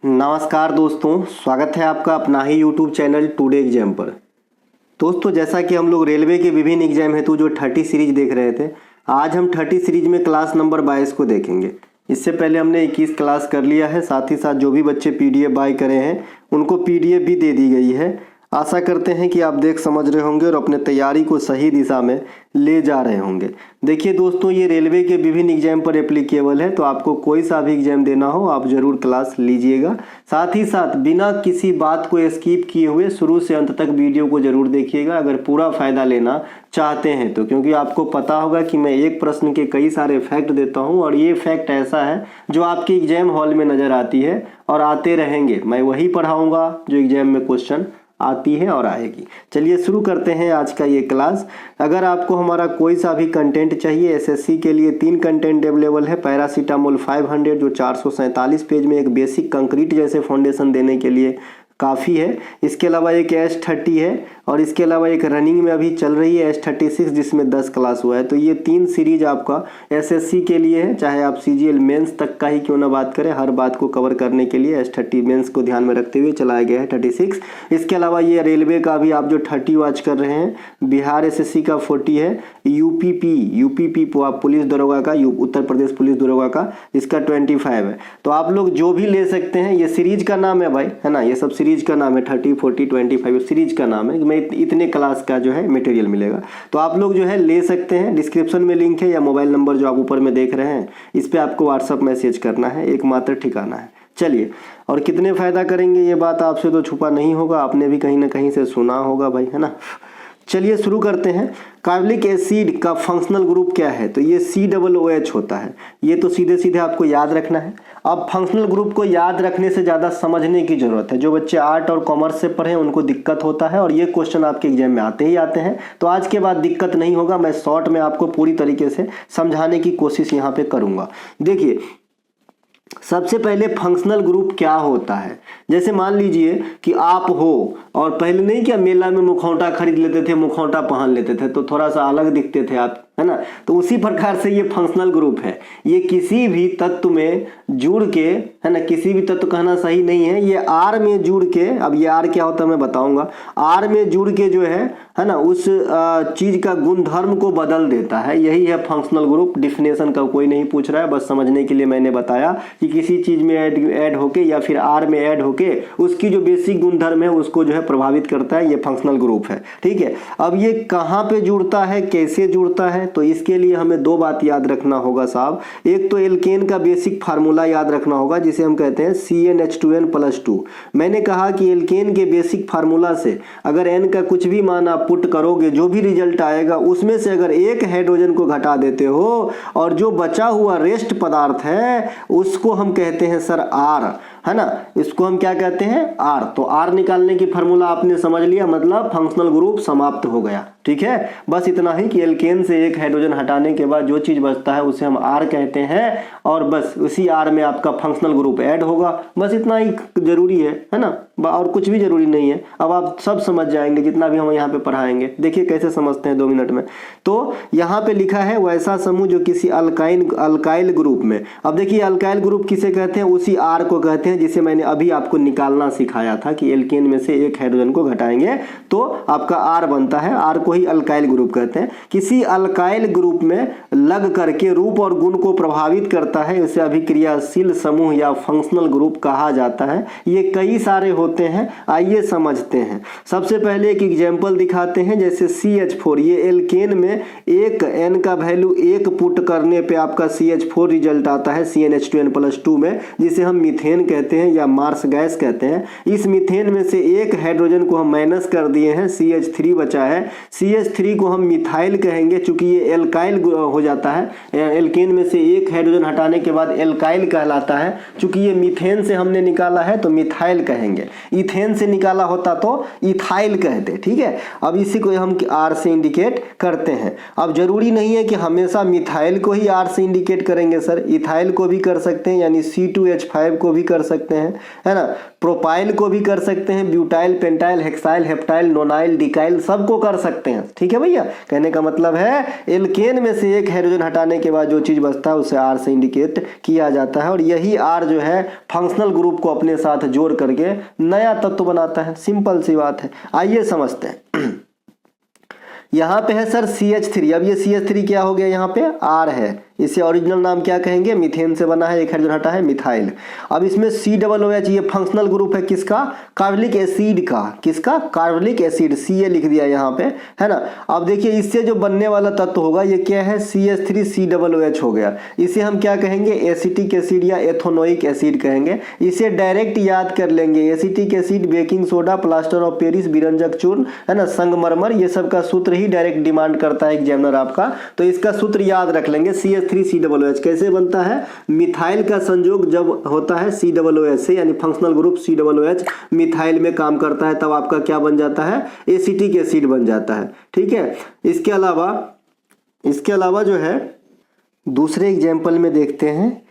नमस्कार दोस्तों, स्वागत है आपका अपना ही यूट्यूब चैनल टुडे एग्जाम पर। दोस्तों, जैसा कि हम लोग रेलवे के विभिन्न एग्जाम हेतु जो 30 सीरीज देख रहे थे, आज हम 30 सीरीज में क्लास नंबर 22 को देखेंगे। इससे पहले हमने 21 क्लास कर लिया है। साथ ही साथ जो भी बच्चे पीडीएफ बाय करे हैं उनको पीडीएफ भी दे दी गई है। आशा करते हैं कि आप देख समझ रहे होंगे और अपने तैयारी को सही दिशा में ले जा रहे होंगे। देखिए दोस्तों, ये रेलवे के विभिन्न एग्जाम पर एप्लीकेबल है, तो आपको कोई सा भी एग्जाम देना हो आप ज़रूर क्लास लीजिएगा। साथ ही साथ बिना किसी बात को स्किप किए हुए शुरू से अंत तक वीडियो को ज़रूर देखिएगा अगर पूरा फ़ायदा लेना चाहते हैं तो, क्योंकि आपको पता होगा कि मैं एक प्रश्न के कई सारे फैक्ट देता हूँ और ये फैक्ट ऐसा है जो आपके एग्जाम हॉल में नज़र आती है और आते रहेंगे। मैं वही पढ़ाऊँगा जो एग्जाम में क्वेश्चन आती है और आएगी। चलिए शुरू करते हैं आज का ये क्लास। अगर आपको हमारा कोई सा भी कंटेंट चाहिए, एसएससी के लिए 3 कंटेंट अवेलेबल है। पैरासीटामोल 500 जो 447 पेज में एक बेसिक कंक्रीट जैसे फाउंडेशन देने के लिए काफ़ी है। इसके अलावा एक S30 है और इसके अलावा एक रनिंग में अभी चल रही है S36 जिसमें 10 क्लास हुआ है। तो ये 3 सीरीज आपका एसएससी के लिए है, चाहे आप सीजीएल मेंस तक का ही क्यों ना बात करें, हर बात को कवर करने के लिए S30 मेंस को ध्यान में रखते हुए चलाया गया है 36। इसके अलावा ये रेलवे का भी आप जो 30 वॉच कर रहे हैं, बिहार एसएससी का 40 है, यूपीपी पुलिस दरोगा का, उत्तर प्रदेश पुलिस दरोगा का, इसका 25 है। तो आप लोग जो भी ले सकते हैं, ये सीरीज का नाम है भाई, है ना, ये सब सीरीज का नाम है। 30, 40, 25 सीरीज का नाम है। मैं इतने क्लास का जो है मटेरियल मिलेगा, तो आप लोग जो है ले सकते हैं। डिस्क्रिप्शन में लिंक है या मोबाइल नंबर जो आप ऊपर में देख रहे हैं इस पर आपको व्हाट्सअप मैसेज करना है, एकमात्र ठिकाना है। चलिए, और कितने फ़ायदा करेंगे ये बात आपसे तो छुपा नहीं होगा, आपने भी कहीं ना कहीं से सुना होगा भाई, है ना। चलिए शुरू करते हैं। कार्बोलिक एसिड का फंक्शनल ग्रुप क्या है? तो ये COOH होता है। ये तो सीधे सीधे आपको याद रखना है। अब फंक्शनल ग्रुप को याद रखने से ज़्यादा समझने की ज़रूरत है। जो बच्चे आर्ट और कॉमर्स से पढ़े उनको दिक्कत होता है और ये क्वेश्चन आपके एग्जाम में आते ही आते हैं। तो आज के बाद दिक्कत नहीं होगा, मैं शॉर्ट में आपको पूरी तरीके से समझाने की कोशिश यहाँ पे करूँगा। देखिए, सबसे पहले फंक्शनल ग्रुप क्या होता है। जैसे मान लीजिए कि आप हो और पहले नहीं क्या मेला में मुखौटा खरीद लेते थे, मुखौटा पहन लेते थे तो थोड़ा सा अलग दिखते थे आप, है ना। तो उसी प्रकार से ये फंक्शनल ग्रुप है। ये किसी भी तत्व में जुड़ के, है ना, किसी भी तत्व कहना सही नहीं है, ये आर में जुड़ के, अब ये आर क्या होता है मैं बताऊंगा, आर में जुड़ के जो है ना, उस चीज का गुणधर्म को बदल देता है। यही है फंक्शनल ग्रुप। डिफिनेशन का कोई नहीं पूछ रहा है, बस समझने के लिए मैंने बताया कि किसी चीज में ऐड होके या फिर आर में ऐड होके उसकी जो बेसिक गुणधर्म है उसको जो है प्रभावित करता है, ये फंक्शनल ग्रुप है। ठीक है, अब ये कहाँ पे जुड़ता है, कैसे जुड़ता है, तो इसके लिए हमें 2 बात याद रखना होगा साहब। एक तो एल्केन का बेसिक फार्मूला याद रखना होगा जिसे हम कहते हैं CnH2n+2। मैंने कहा कि एल्केन के बेसिक फार्मूला से अगर n का कुछ भी मान आप पुट करोगे, जो भी रिजल्ट आएगा उसमें से अगर एक हाइड्रोजन को घटा देते हो और जो बचा हुआ रेस्ट पदार्थ है उसको हम कहते हैं सर R, है ना। इसको हम क्या कहते हैं, R। तो R निकालने की फार्मूला आपने समझ लिया, मतलब फंक्शनल ग्रुप समाप्त हो गया। ठीक है, बस इतना ही कि एल्केन से एक हाइड्रोजन हटाने के बाद जो चीज बचता है उसे हम R कहते हैं और बस उसी R में आपका फंक्शनल ग्रुप ऐड होगा। बस इतना ही जरूरी है ना, और कुछ भी जरूरी नहीं है। अब आप सब समझ जाएंगे जितना भी हम यहाँ पे पढ़ाएंगे। देखिए कैसे समझते हैं 2 मिनट में। तो यहाँ पे लिखा है वैसा समूह जो किसी अल्काइल ग्रुप में, अब देखिए अल्काइल ग्रुप किसे कहते हैं, उसी R को कहते हैं जिसे मैंने अभी आपको निकालना सिखाया था कि एल्केन में से एक हाइड्रोजन को घटाएंगे तो आपका R बनता है। R को ही अल्काइल ग्रुप कहते हैं। किसी अल्काइल ग्रुप में लग करके रूप और गुण को प्रभावित करता है, इसे अभिक्रियाशील समूह या फंक्शनल ग्रुप कहा जाता है। ये कई सारे होते हैं, आइए समझते हैं। सबसे पहले एक एग्जांपल दिखाते हैं, जैसे CH4। ये एल्केन में एक N का वैल्यू 1 पुट करने पे आपका CH4 रिजल्ट आता है CnH2n+2 में, जिसे हम मीथेन कहते हैं या मार्स गैस कहते हैं। इस मीथेन में से एक हाइड्रोजन को हम माइनस कर दिए हैं, CH3 बचा है। CH3 को हम मिथाइल कहेंगे, चूंकि ये एल्काइल हो जाता है। एल्केन में से एक हाइड्रोजन हटाने के बाद एल्काइल कहलाता है। चूंकि ये मीथेन से हमने निकाला है तो मिथाइल कहेंगे, इथेन से निकाला होता तो इथाइल कहते। ठीक है, अब इसी को हम R से इंडिकेट करते हैं। अब जरूरी नहीं है कि हमेशा मिथाइल को ही R से इंडिकेट करेंगे सर, इथाइल को भी कर सकते हैं, यानी C2H5 को भी कर सकते हैं, है ना, प्रोपाइल को भी कर सकते हैं, butyl, pentyl, hexyl, heptyl, nonyl, decyl सबको कर सकते हैं। ठीक है भैया, कहने का मतलब है एल्केन में से एक हाइड्रोजन हटाने के बाद जो चीज बचता है उसे R से इंडिकेट किया जाता है और यही R जो है फंक्शनल ग्रुप को अपने साथ जोड़ करके नया तत्व बनाता है। सिंपल सी बात है, आइए समझते हैं। यहाँ पे है सर CH3। अब ये CH3 क्या हो गया, यहाँ पे R है, इसे ओरिजिनल नाम क्या कहेंगे, मीथेन से बना है, एक हाइड्रोजन हटा है मिथाइल। अब इसमें COOH ये फंक्शनल ग्रुप है किसका, कार्बोलिक एसिड का। किसका, कार्बोलिक एसिड, Ca लिख दिया यहाँ पे, है ना। अब देखिए इससे जो बनने वाला तत्व होगा ये क्या है, CH3COOH हो गया। इसे हम क्या कहेंगे, एसिटिक एसिड या एथोनोइक एसिड कहेंगे। इसे डायरेक्ट याद कर लेंगे, acetic acid, baking soda, plaster of Paris, बिरंजक चूर्ण, है ना, संगमरमर, ये सब का सूत्र ही डायरेक्ट डिमांड करता है एग्जामिनर आपका। तो इसका सूत्र याद रख लेंगे, CH3COOH कैसे बनता है, मिथाइल का संयोग जब होता है COOH से, यानी फंक्शनल ग्रुप COOH मिथाइल में काम करता है, तब आपका क्या बन जाता है, एसिटिक एसिड बन जाता है। ठीक है, इसके अलावा जो है दूसरे एग्जाम्पल में देखते हैं,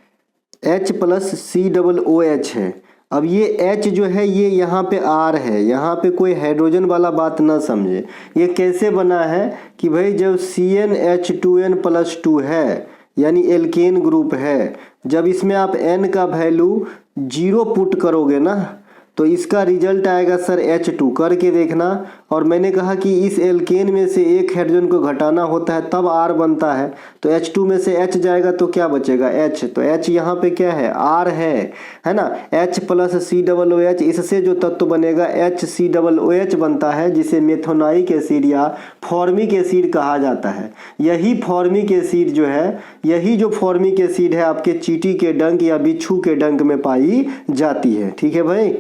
H+COOH है। अब ये H जो है ये यहाँ पे R है, यहाँ पे कोई हाइड्रोजन वाला बात ना समझे। ये कैसे बना है कि भाई जब CnH2n+2 है, यानी एल्केन ग्रुप है, जब इसमें आप n का वैल्यू 0 पुट करोगे ना तो इसका रिजल्ट आएगा सर H2। करके देखना। और मैंने कहा कि इस एल्केन में से एक हाइड्रोजन को घटाना होता है तब R बनता है, तो H2 में से H जाएगा तो क्या बचेगा, H। तो H यहाँ पे क्या है, R है ना। H+COOH, इससे जो तत्व बनेगा HCOOH बनता है, जिसे मेथोनाइक एसिड या फॉर्मिक एसिड कहा जाता है। यही फॉर्मिक एसिड जो है, यही जो फॉर्मिक एसिड है आपके चींटी के डंक या बिच्छू के डंक में पाई जाती है। ठीक है भाई,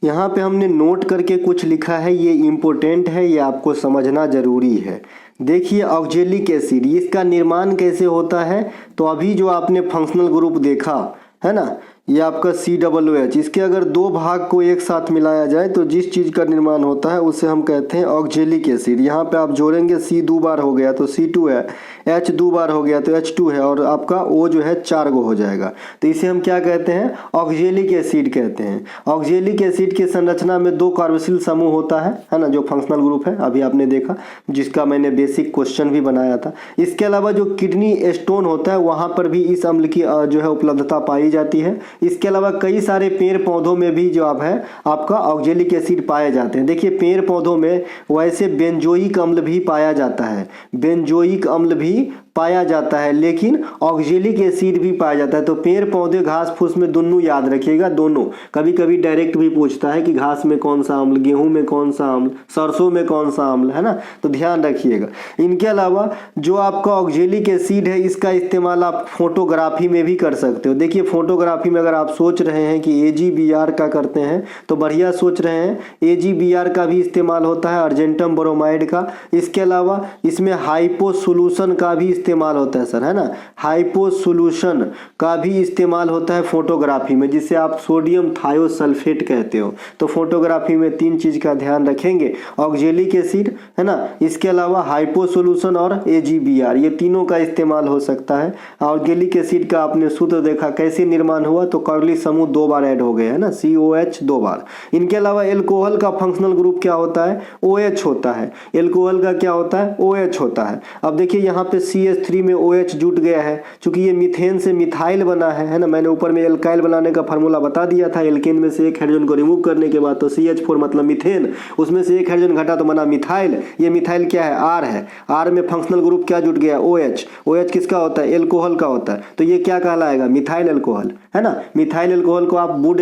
यहाँ पे हमने नोट करके कुछ लिखा है, ये इम्पोर्टेंट है, ये आपको समझना जरूरी है। देखिए ऑक्जेलिक एसिड, इसका निर्माण कैसे होता है, तो अभी जो आपने फंक्शनल ग्रुप देखा है ना, ये आपका COOH, इसके अगर दो भाग को एक साथ मिलाया जाए तो जिस चीज़ का निर्माण होता है उसे हम कहते हैं ऑक्जेलिक एसिड। यहाँ पे आप जोड़ेंगे C 2 बार हो गया तो C2 है, H 2 बार हो गया तो H2 है, और आपका O जो है 4 गो हो जाएगा। तो इसे हम क्या कहते हैं, ऑक्जेलिक एसिड कहते हैं। ऑक्जेलिक एसिड की संरचना में 2 कार्बोक्सिल समूह होता है ना, जो फंक्शनल ग्रुप है, अभी आपने देखा, जिसका मैंने बेसिक क्वेश्चन भी बनाया था। इसके अलावा जो किडनी स्टोन होता है वहाँ पर भी इस अम्ल की जो है उपलब्धता पाई जाती है। इसके अलावा कई सारे पेड़ पौधों में भी जो आप है आपका ऑक्जेलिक एसिड पाए जाते हैं। देखिए पेड़ पौधों में वैसे बेंजोइक अम्ल भी पाया जाता है, बेंजोइक अम्ल भी पाया जाता है, लेकिन ऑक्जेलिक एसिड भी पाया जाता है। तो पेड़ पौधे घास फूस में दोनों याद रखिएगा, दोनों। कभी कभी डायरेक्ट भी पूछता है कि घास में कौन सा अम्ल, गेहूं में कौन सा अम्ल, सरसों में कौन सा अम्ल, है ना, तो ध्यान रखिएगा। इनके अलावा जो आपका ऑक्जेलिक एसिड है इसका इस्तेमाल आप फोटोग्राफी में भी कर सकते हो। देखिए फोटोग्राफी में अगर आप सोच रहे हैं कि AgBr का करते हैं तो बढ़िया सोच रहे हैं, AgBr का भी इस्तेमाल होता है, अर्जेंटम ब्रोमाइड का। इसके अलावा इसमें हाइपो सोल्यूशन का भी इस्तेमाल होता है सर, है ना, हाइपो सोल्यूशन का भी इस्तेमाल होता है फोटोग्राफी में, जिसे आप सोडियम थायोसल्फेट कहते हो। तो फोटोग्राफी में 3 चीज का ध्यान रखेंगे, ऑक्जेलिक एसिड, है ना, इसके अलावा हाइपो सोल्यूशन और AgBr, ये तीनों का इस्तेमाल हो सकता है। ऑक्जेलिक एसिड का आपने सूत्र देखा कैसे निर्माण हुआ, तो कार्बोक्सिल समूह 2 बार ऐड हो गए, है ना, COH 2 बार। इनके अलावा एल्कोहल का फंक्शनल ग्रुप क्या होता है, OH होता है। एल्कोहल का क्या होता है, OH होता है। अब देखिए यहाँ पे CH3 में OH जुट गया है, चूंकि ये मीथेन से मिथाइल बना है ना। मैंने ऊपर में एल्काइल बनाने का फार्मूला बता दिया था, एल्केन में से एक हाइड्रोजन को रिमूव करने के बाद तो CH4 मतलब मीथेन, उसमें से एक हाइड्रोजन घटा तो बना मिथाइल। ये मिथाइल क्या है, R है। R में फंक्शनल ग्रुप क्या जुट गया, OH। OH किसका होता है, एल्कोहल का होता है। तो ये क्या कहलाएगा, मिथाइल एल्कोहल, है ना। मिथाइल एल्कोहल को आप वुड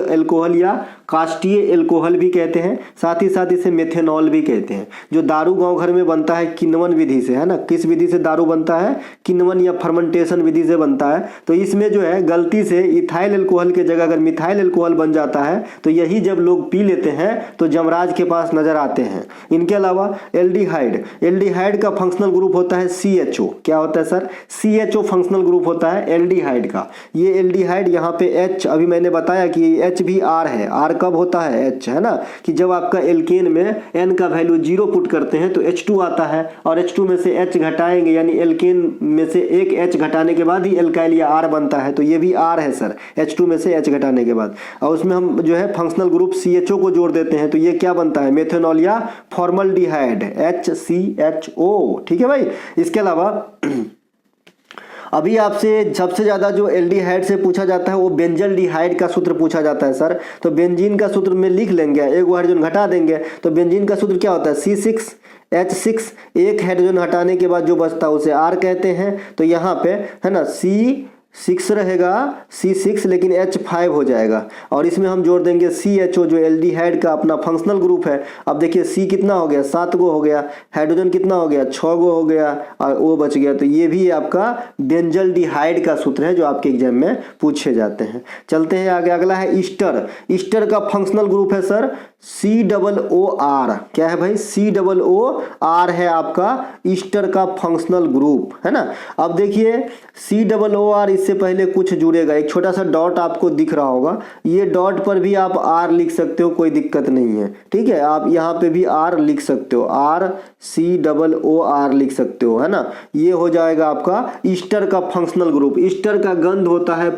एल्कोहल या कास्टीय एल्कोहल भी कहते हैं, साथ ही साथ इसे मेथेनॉल भी कहते हैं। जो दारू गांव घर में बनता है किण्वन विधि से, है ना, किस विधि से दारू बनता है, किण्वन या फर्मेंटेशन विधि से बनता है। तो इसमें जो है गलती से इथाइल एल्कोहल के जगह अगर मिथाइल एल्कोहल बन जाता है तो यही जब लोग पी लेते हैं तो जमराज के पास नजर आते हैं। इनके अलावा एल्डिहाइड, एल्डिहाइड का फंक्शनल ग्रुप होता है CHO। क्या होता है सर, CHO फंक्शनल ग्रुप होता है एल्डिहाइड का। ये एल्डिहाइड यहाँ पे H, अभी मैंने बताया कि H भी R है। R कब होता है, H, है ना, कि जब आपका एल्केन में N का वैल्यू 0 पुट करते हैं तो H2 आता है, और H2 में से H घटा घटाएंगे यानी एल्केन में से एक H घटाने के बाद ही एल्काइल या R बनता है, तो ये भी R है सर, H2 में से H घटाने के बाद। और उसमें हम जो है फंक्शनल ग्रुप CHO को जोड़ देते हैं, तो ये क्या बनता है, मेथनॉल या फॉर्मल्डिहाइड HCHO। ठीक है भाई। इसके अलावा अभी आपसे सबसे ज़्यादा जो एल्डिहाइड से पूछा जाता है वो बेंजल्डिहाइड का सूत्र पूछा जाता है सर। तो बेंजीन का सूत्र में लिख लेंगे, एक हाइड्रोजन घटा देंगे, तो बेंजीन का सूत्र क्या होता है, C6H6, एक हाइड्रोजन हटाने के बाद जो बचता है उसे R कहते हैं। तो यहाँ पे है ना C6 रहेगा, C6 लेकिन H5 हो जाएगा, और इसमें हम जोड़ देंगे CHO जो एल्डिहाइड का अपना फंक्शनल ग्रुप है। अब देखिए C कितना हो गया, 7 गो हो गया, हाइड्रोजन कितना हो गया, 6 गो हो गया, और O बच गया। तो ये भी आपका बेंजल्डिहाइड का सूत्र है जो आपके एग्जाम में पूछे जाते हैं। चलते हैं आगे, अगला है ईस्टर। ईस्टर का फंक्शनल ग्रुप है सर COOR। क्या है भाई, COOR है आपका ईस्टर का फंक्शनल ग्रुप, है ना। अब देखिए COOR, इससे पहले कुछ जुड़ेगा, एक छोटा सा डॉट आपको दिख रहा होगा, ये डॉट पर भी आप R लिख सकते हो, कोई दिक्कत नहीं है। ठीक है, आप यहाँ पे भी R लिख सकते हो, RCOOR लिख सकते हो, है ना। ये हो जाएगा आपका ईस्टर का फंक्शनल ग्रुप। ईस्टर का गंध होता है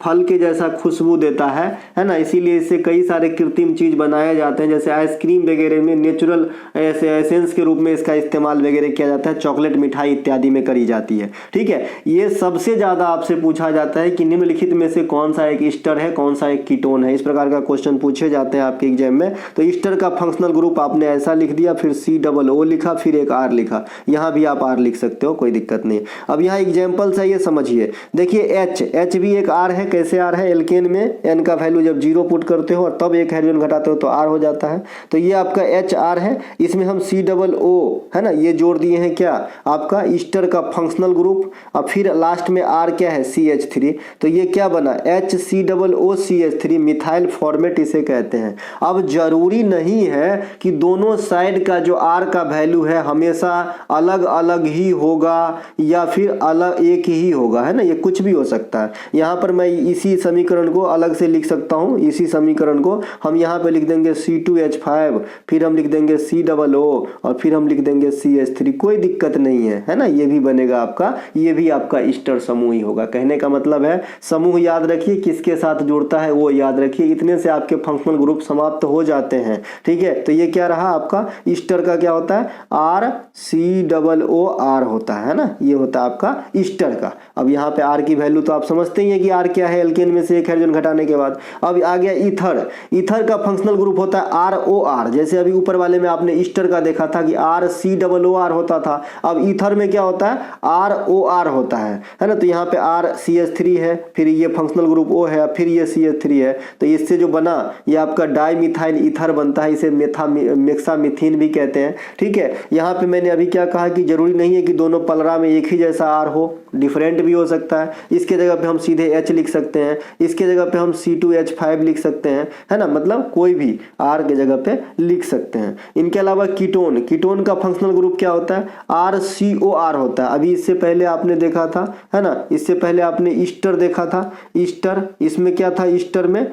फल के जैसा खुशबू देता है ना, इसीलिए इससे कई सारे कृत्रिम चीज बनाए जाते हैं, जैसे आइसक्रीम वगैरह में नेचुरल एसेंस के रूप में इसका इस्तेमाल वगैरह किया जाता है, चॉकलेट मिठाई इत्यादि में करी जाती है। ठीक है, ये सबसे ज्यादा आपसे पूछा जाता है कि निम्नलिखित में से कौन सा एक ईस्टर है, कौन सा एक कीटोन है, इस प्रकार का क्वेश्चन पूछे जाते हैं आपके एग्जाम में। तो ईस्टर का फंक्शनल ग्रुप आपने ऐसा लिख दिया, फिर COO लिखा, फिर एक R लिखा, यहाँ भी आप R लिख सकते हो, कोई दिक्कत नहीं। अब यहाँ एग्जाम्पल्स है, ये समझिए। देखिए H भी एक R है, कैसे R है, एल्केन में N का वैल्यू जब 0 पुट करते हो और तब एक हाइड्रोजन घटाते हो तो R हो जाता है। तो ये आपका HR है, इसमें हम COO है ना, ये जोड़ दिए हैं क्या, आपका ईस्टर का फंक्शनल ग्रुप। अब फिर लास्ट में R क्या है, CH3, तो ये क्या बना, HCOOCH3, मिथाइल फॉर्मेट इसे कहते हैं। अब जरूरी नहीं है कि दोनों साइड का जो R का वैल्यू है हमेशा अलग अलग ही होगा या फिर अलग एक ही होगा, है ना, ये कुछ भी हो सकता है। यहाँ पर मैं इसी समीकरण को अलग से लिख सकता हूँ, इसी समीकरण को हम यहाँ पे लिख देंगे C2H5, फिर हम लिख देंगे COO और फिर हम लिख देंगे CH3, कोई दिक्कत नहीं है ना, ये भी बनेगा आपका, ये भी आपका ईस्टर समूह ही होगा। कहने का मतलब है समूह याद रखिए, किसके साथ जुड़ता है वो याद रखिए, इतने से आपके फंक्शनल ग्रुप समाप्त हो जाते हैं। ठीक है, तो ये क्या रहा आपका ईस्टर का, क्या होता है, RCOOR होता है ना, ये होता है आपका ईस्टर का। अब यहाँ पे R की वैल्यू तो आप समझते ही है कि R क्या है, एल्केन में से एक हाइड्रोजन घटाने के बाद। अब आ गया ईथर। ईथर का फंक्शनल ग्रुप होता है ROR, जैसे अभी ऊपर वाले में आपने ईस्टर का देखा था कि RCOOR होता था, अब ईथर में क्या होता है, ROR होता है ना। तो यहाँ पे RCH3 है, फिर ये फंक्शनल ग्रुप O है, फिर ये CH3 है, तो इससे जो बना ये आपका डाइमिथाइल ईथर बनता है, इसे मेक्सामिथीन भी कहते हैं। ठीक है, यहाँ पे मैंने अभी क्या कहा कि जरूरी नहीं है कि दोनों पलरा में एक ही जैसा R हो, डिफरेंट भी हो सकता है। इसके जगह पे हम सीधे H लिख सकते हैं, इसके जगह पे हम C2H5 लिख सकते हैं, है ना, मतलब कोई भी R के जगह पे लिख सकते हैं। इनके अलावा कीटोन, कीटोन का फंक्शनल ग्रुप क्या होता है, RCOR होता है। अभी इससे पहले आपने देखा था, है ना, इससे पहले आपने ईस्टर देखा था, ईस्टर, इसमें क्या था, ईस्टर में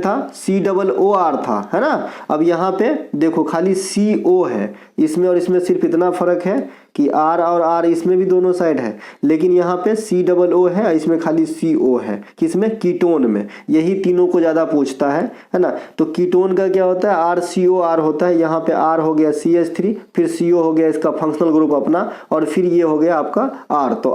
था COOR था, है ना। अब यहाँ पे देखो खाली CO है, इसमें और इसमें सिर्फ इतना फर्क है कि R और R इसमें भी दोनों साइड है, लेकिन यहाँ पे COO है, इसमें खाली CO है, किसमें, कीटोन में। यही तीनों को ज्यादा पूछता है ना। तो कीटोन का क्या होता है, RCOR होता है, यहाँ पे R हो गया CH3, फिर CO हो गया इसका फंक्शनल ग्रुप अपना, और फिर ये हो गया आपका R, तो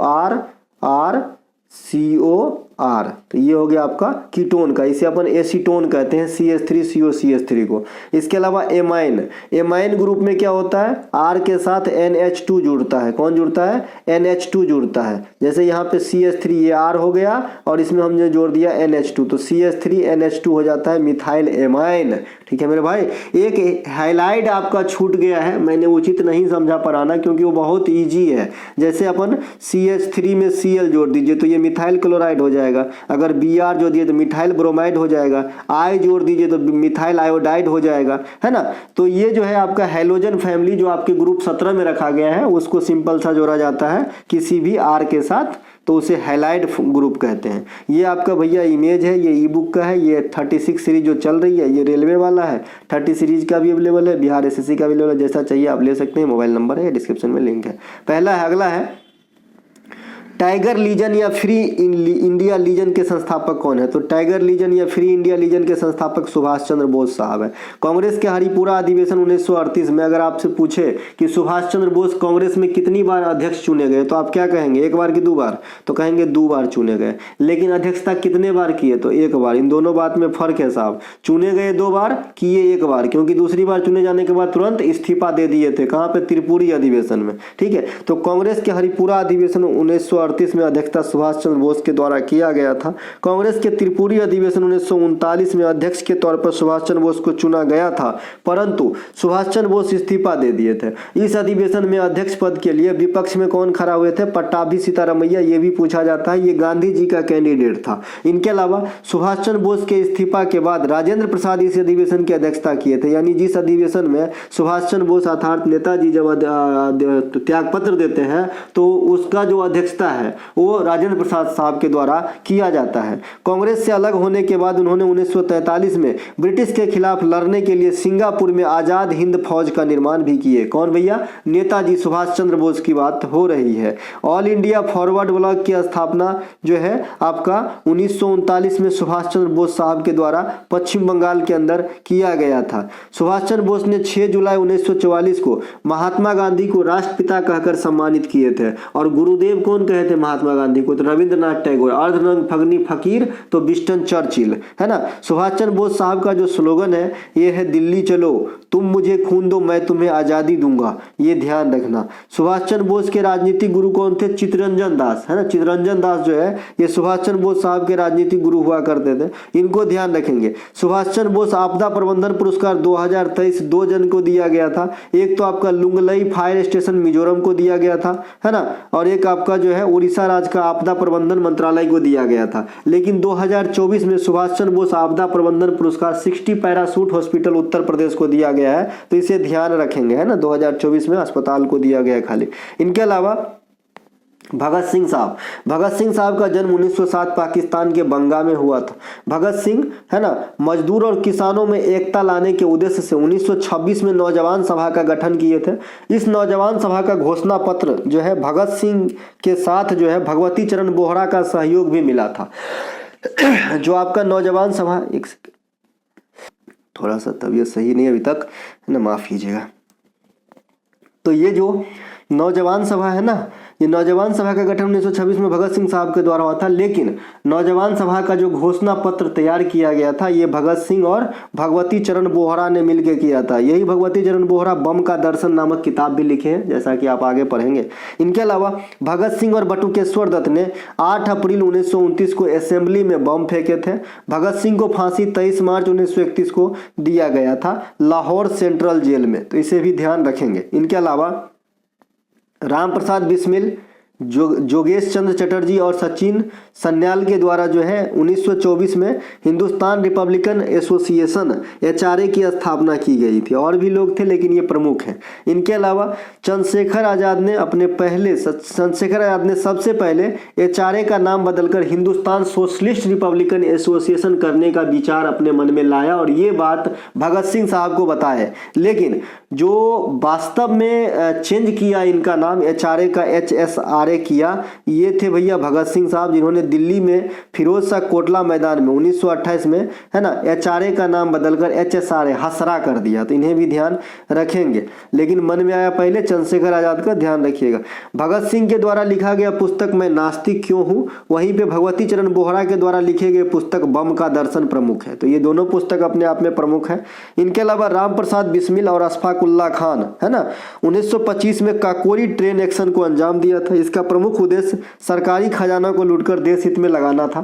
RCOR, तो ये हो गया आपका कीटोन का, इसे अपन एसीटोन कहते हैं, CH3CO को। इसके अलावा एमाइन ग्रुप में क्या होता है, R के साथ NH2 जुड़ता है, कौन जुड़ता है, NH2 जुड़ता है। जैसे यहाँ पे CH3 ये R हो गया और इसमें हमने जोड़ दिया NH2, तो CH3NH2 हो जाता है मिथाइल एमाइन। ठीक है मेरे भाई, एक हाईलाइट आपका छूट गया है, मैंने उचित नहीं समझा पढ़ाना क्योंकि वो बहुत ईजी है। जैसे अपन CH3 में Cl जोड़ दीजिए तो ये मिथाइल क्लोराइड हो जाएगा, अगर Br जोड़ दिए तो मिथाइल ब्रोमाइड हो जाएगा, I जोड़ दीजिए तो मिथाइल आयोडाइड हो जाएगा, है ना। तो ये जो है आपका हैलोजन फैमिली जो आपके ग्रुप 17 में रखा गया है, उसको सिंपल सा जोड़ा जाता है किसी भी R के साथ तो उसे हैलाइड ग्रुप कहते हैं। ये आपका भैया इमेज है, ये ई बुक का है। ये 36 सीरीज जो चल रही है ये रेलवे वाला है। 30 सीरीज का भी अवेलेबल है, बिहार एसएससी का भी अवेलेबल है। जैसा चाहिए आप ले सकते हैं। मोबाइल नंबर है, डिस्क्रिप्शन में लिंक है। पहला है, अगला है टाइगर लीजन या फ्री इंडिया लीजन के संस्थापक कौन है? तो टाइगर लीजन या फ्री इंडिया लीजन के संस्थापक सुभाष चंद्र बोस साहब है। कांग्रेस के हरिपुरा अधिवेशन 1938 में अगर आपसे पूछे कि सुभाष चंद्र बोस कांग्रेस में कितनी बार अध्यक्ष चुने गए तो आप क्या कहेंगे? एक बार कि 2 बार? तो कहेंगे 2 बार चुने गए। लेकिन अध्यक्षता कितने बार किए? तो 1 बार। इन दोनों बात में फर्क है साहब। चुने गए 2 बार, किए 1 बार, क्योंकि दूसरी बार चुने जाने के बाद तुरंत इस्तीफा दे दिए थे। कहाँ पे? त्रिपुरी अधिवेशन में। ठीक है, तो कांग्रेस के हरिपुरा अधिवेशन 1938 में अध्यक्षता सुभाष चंद्र बोस के द्वारा किया गया था। कांग्रेस के त्रिपुरी अधिवेशन 1939 में अध्यक्ष के तौर पर सुभाष चंद्र बोस को चुना गया था, परंतु सुभाष चंद्र बोस इस्तीफा दे दिए थे। इस अधिवेशन में अध्यक्ष पद के लिए विपक्ष में कौन खड़ा हुए थे? पट्टाभी सीतारमैया। ये भी पूछा जाता है, ये गांधी जी का कैंडिडेट था। इनके अलावा सुभाष चंद्र बोस के इस्तीफा के बाद राजेंद्र प्रसाद इस अधिवेशन की अध्यक्षता किए थे। यानी जिस अधिवेशन में सुभाष चंद्र बोस अर्थात नेताजी जब त्याग पत्र देते हैं तो उसका जो अध्यक्षता है वो राजेंद्र प्रसाद साहब के द्वारा किया जाता है। कांग्रेस से अलग होने के बाद उन्होंने 1943 में ब्रिटिश के खिलाफ लड़ने के लिए सिंगापुर में आजाद हिंद फौज का निर्माण भी किए। कौन भैया? नेताजी सुभाष चंद्र बोस की बात हो रही है। ऑल इंडिया फॉरवर्ड ब्लॉक की स्थापना जो है आपका 1939 में सुभाष चंद्र बोस साहब के द्वारा पश्चिम बंगाल के अंदर किया गया था। सुभाष चंद्र बोस ने 6 जुलाई 1944 को महात्मा गांधी को राष्ट्रपिता कहकर सम्मानित किए थे। और गुरुदेव कौन कहे थे महात्मा गांधी को? तो रविंद्रनाथ टैगोर। अर्धनंग फगनी फकीर तो विंस्टन चर्चिल, है ना। सुभाष चंद्र बोस साहब का जो स्लोगन है ये है, दिल्ली चलो तुम मुझे खून दो मैं तुम्हें आजादी दूंगा। ये ध्यान रखना। सुभाष चंद्र बोस के राजनीतिक गुरु कौन थे? चित्तरंजन दास, है ना। चित्तरंजन दास जो है ये सुभाष चंद्र बोस साहब के राजनीतिक गुरु हुआ करते थे। इनको ध्यान रखेंगे। सुभाष चंद्र बोस आपदा प्रबंधन पुरस्कार 2023 2 जन को दिया गया था। एक तो आपका लुंगलई फायर स्टेशन मिजोरम को दिया गया था, है ना, और एक आपका जो है उड़ीसा राज्य का आपदा प्रबंधन मंत्रालय को दिया गया था। लेकिन 2024 में सुभाष चंद्र बोस आपदा प्रबंधन पुरस्कार 60 पैरासूट हॉस्पिटल उत्तर प्रदेश को दिया गया है, तो इसे ध्यान रखेंगे, है ना। 2024 में अस्पताल को दिया गया खाली। इनके अलावा भगत सिंह साहब का जन्म 1907 पाकिस्तान के बंगा में हुआ था। भगत सिंह, है ना, मजदूर और किसानों में एकता लाने के उद्देश्य से 1926 में नौजवान सभा का गठन किए थे। इस नौजवान सभा का घोषणा पत्र जो है भगत सिंह के साथ जो है भगवती चरण बोहरा का सहयोग भी मिला था। जो आपका नौजवान सभा, एक थोड़ा सा तबीयत सही नहीं अभी तक, है ना, माफ कीजिएगा। तो ये जो नौजवान सभा है ना, ये नौजवान सभा का गठन 1926 में भगत सिंह साहब के द्वारा हुआ था। लेकिन नौजवान सभा का जो घोषणा पत्र तैयार किया गया था ये भगत सिंह और भगवती चरण बोहरा ने मिलकर किया था। यही भगवती चरण बोहरा बम का दर्शन नामक किताब भी लिखे हैं, जैसा कि आप आगे पढ़ेंगे। इनके अलावा भगत सिंह और बटुकेश्वर दत्त ने 8 अप्रैल 1929 को असेंबली में बम फेंके थे। भगत सिंह को फांसी 23 मार्च 1931 को दिया गया था लाहौर सेंट्रल जेल में, तो इसे भी ध्यान रखेंगे। इनके अलावा राम प्रसाद बिस्मिल, जोगेश चंद्र चटर्जी और सचिन सन्याल के द्वारा जो है 1924 में हिंदुस्तान रिपब्लिकन एसोसिएशन HRA की स्थापना की गई थी। और भी लोग थे लेकिन ये प्रमुख हैं। इनके अलावा चंद्रशेखर आज़ाद ने सबसे पहले HRA का नाम बदलकर हिंदुस्तान सोशलिस्ट रिपब्लिकन एसोसिएशन करने का विचार अपने मन में लाया और ये बात भगत सिंह साहब को बताए। लेकिन जो वास्तव में चेंज किया इनका नाम HRA का HSRA किया, ये थे भैया भगत सिंह साहब, जिन्होंने दिल्ली में फिरोज शाह कोटला मैदान में 1928 में, है ना, HRA का नाम बदलकर HSRA हसरा कर दिया। तो इन्हें भी ध्यान रखेंगे। लेकिन मन में आया पहले चंद्रशेखर आजाद का, ध्यान रखिएगा। भगत सिंह के द्वारा लिखा गया पुस्तक मैं नास्तिक क्यों हूँ, वहीं पे भगवती चरण बोहरा के द्वारा लिखे गए पुस्तक बम का दर्शन प्रमुख है। तो ये दोनों पुस्तक अपने आप में प्रमुख है। इनके अलावा राम प्रसाद बिस्मिल और अशफाकुल्ला खान, है ना, 1925 में काकोरी ट्रेन एक्शन को अंजाम दिया था। इसका प्रमुख उद्देश्य सरकारी खजाना को लूटकर देश हित में लगाना था,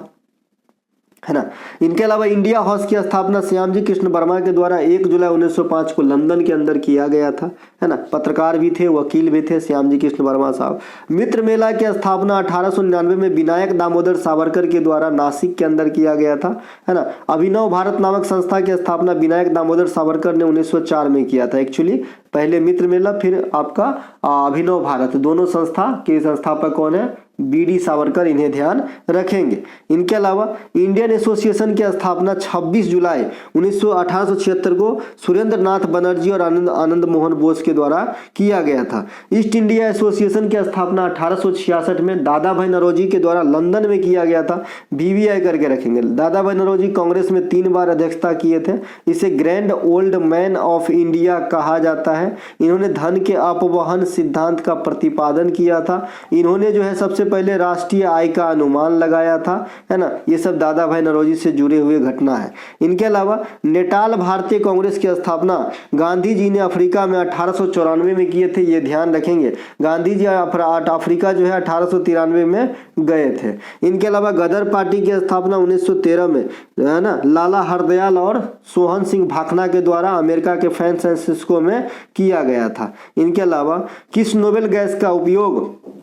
है ना। इनके अलावा इंडिया हाउस की स्थापना श्यामजी कृष्ण वर्मा के द्वारा 1 जुलाई 1905 को लंदन के अंदर किया गया था, है ना। पत्रकार भी थे, वकील भी थे श्यामजी कृष्ण वर्मा साहब। मित्र मेला की स्थापना 1899 में विनायक दामोदर सावरकर के द्वारा नासिक के अंदर किया गया था, है ना। अभिनव भारत नामक संस्था की स्थापना विनायक दामोदर सावरकर ने 1904 में किया था। एक्चुअली पहले मित्र मेला फिर आपका अभिनव भारत, दोनों संस्था के संस्थापक कौन है? बीडी सावरकर इन्हें ध्यान रखेंगे। इनके अलावा इंडियन एसोसिएशन की स्थापना 26 जुलाई 1876 को सुरेंद्र नाथ बनर्जी और आनंद मोहन बोस के द्वारा किया गया था। ईस्ट इंडिया एसोसिएशन की स्थापना 1866 में दादा भाई नौरोजी के द्वारा लंदन में किया गया था। बीवीआई करके रखेंगे। दादा भाई नौरोजी कांग्रेस में 3 बार अध्यक्षता किए थे। इसे grand old man of India कहा जाता है। इन्होंने धन के अपवहन सिद्धांत का प्रतिपादन किया था। इन्होंने जो है सबसे पहले राष्ट्रीय आय का अनुमान लगाया था, है ना। ये सब दादा भाई नौरोजी से जुड़े हुए घटना है। इनके अलावा नेटाल भारतीय कांग्रेस की स्थापना गांधी जी ने अफ्रीका में 1894 में किए थे, ये ध्यान रखेंगे। गांधी जी अफ्रीका जो है 1893 में गए थे। इनके अलावा गदर पार्टी की स्थापना 1913 में, है ना, लाला हरदयाल और सोहन सिंह भाखना के द्वारा अमेरिका के सैन फ्रांसिस्को में किया गया था। इनके अलावा किस नोबेल गैस का उपयोग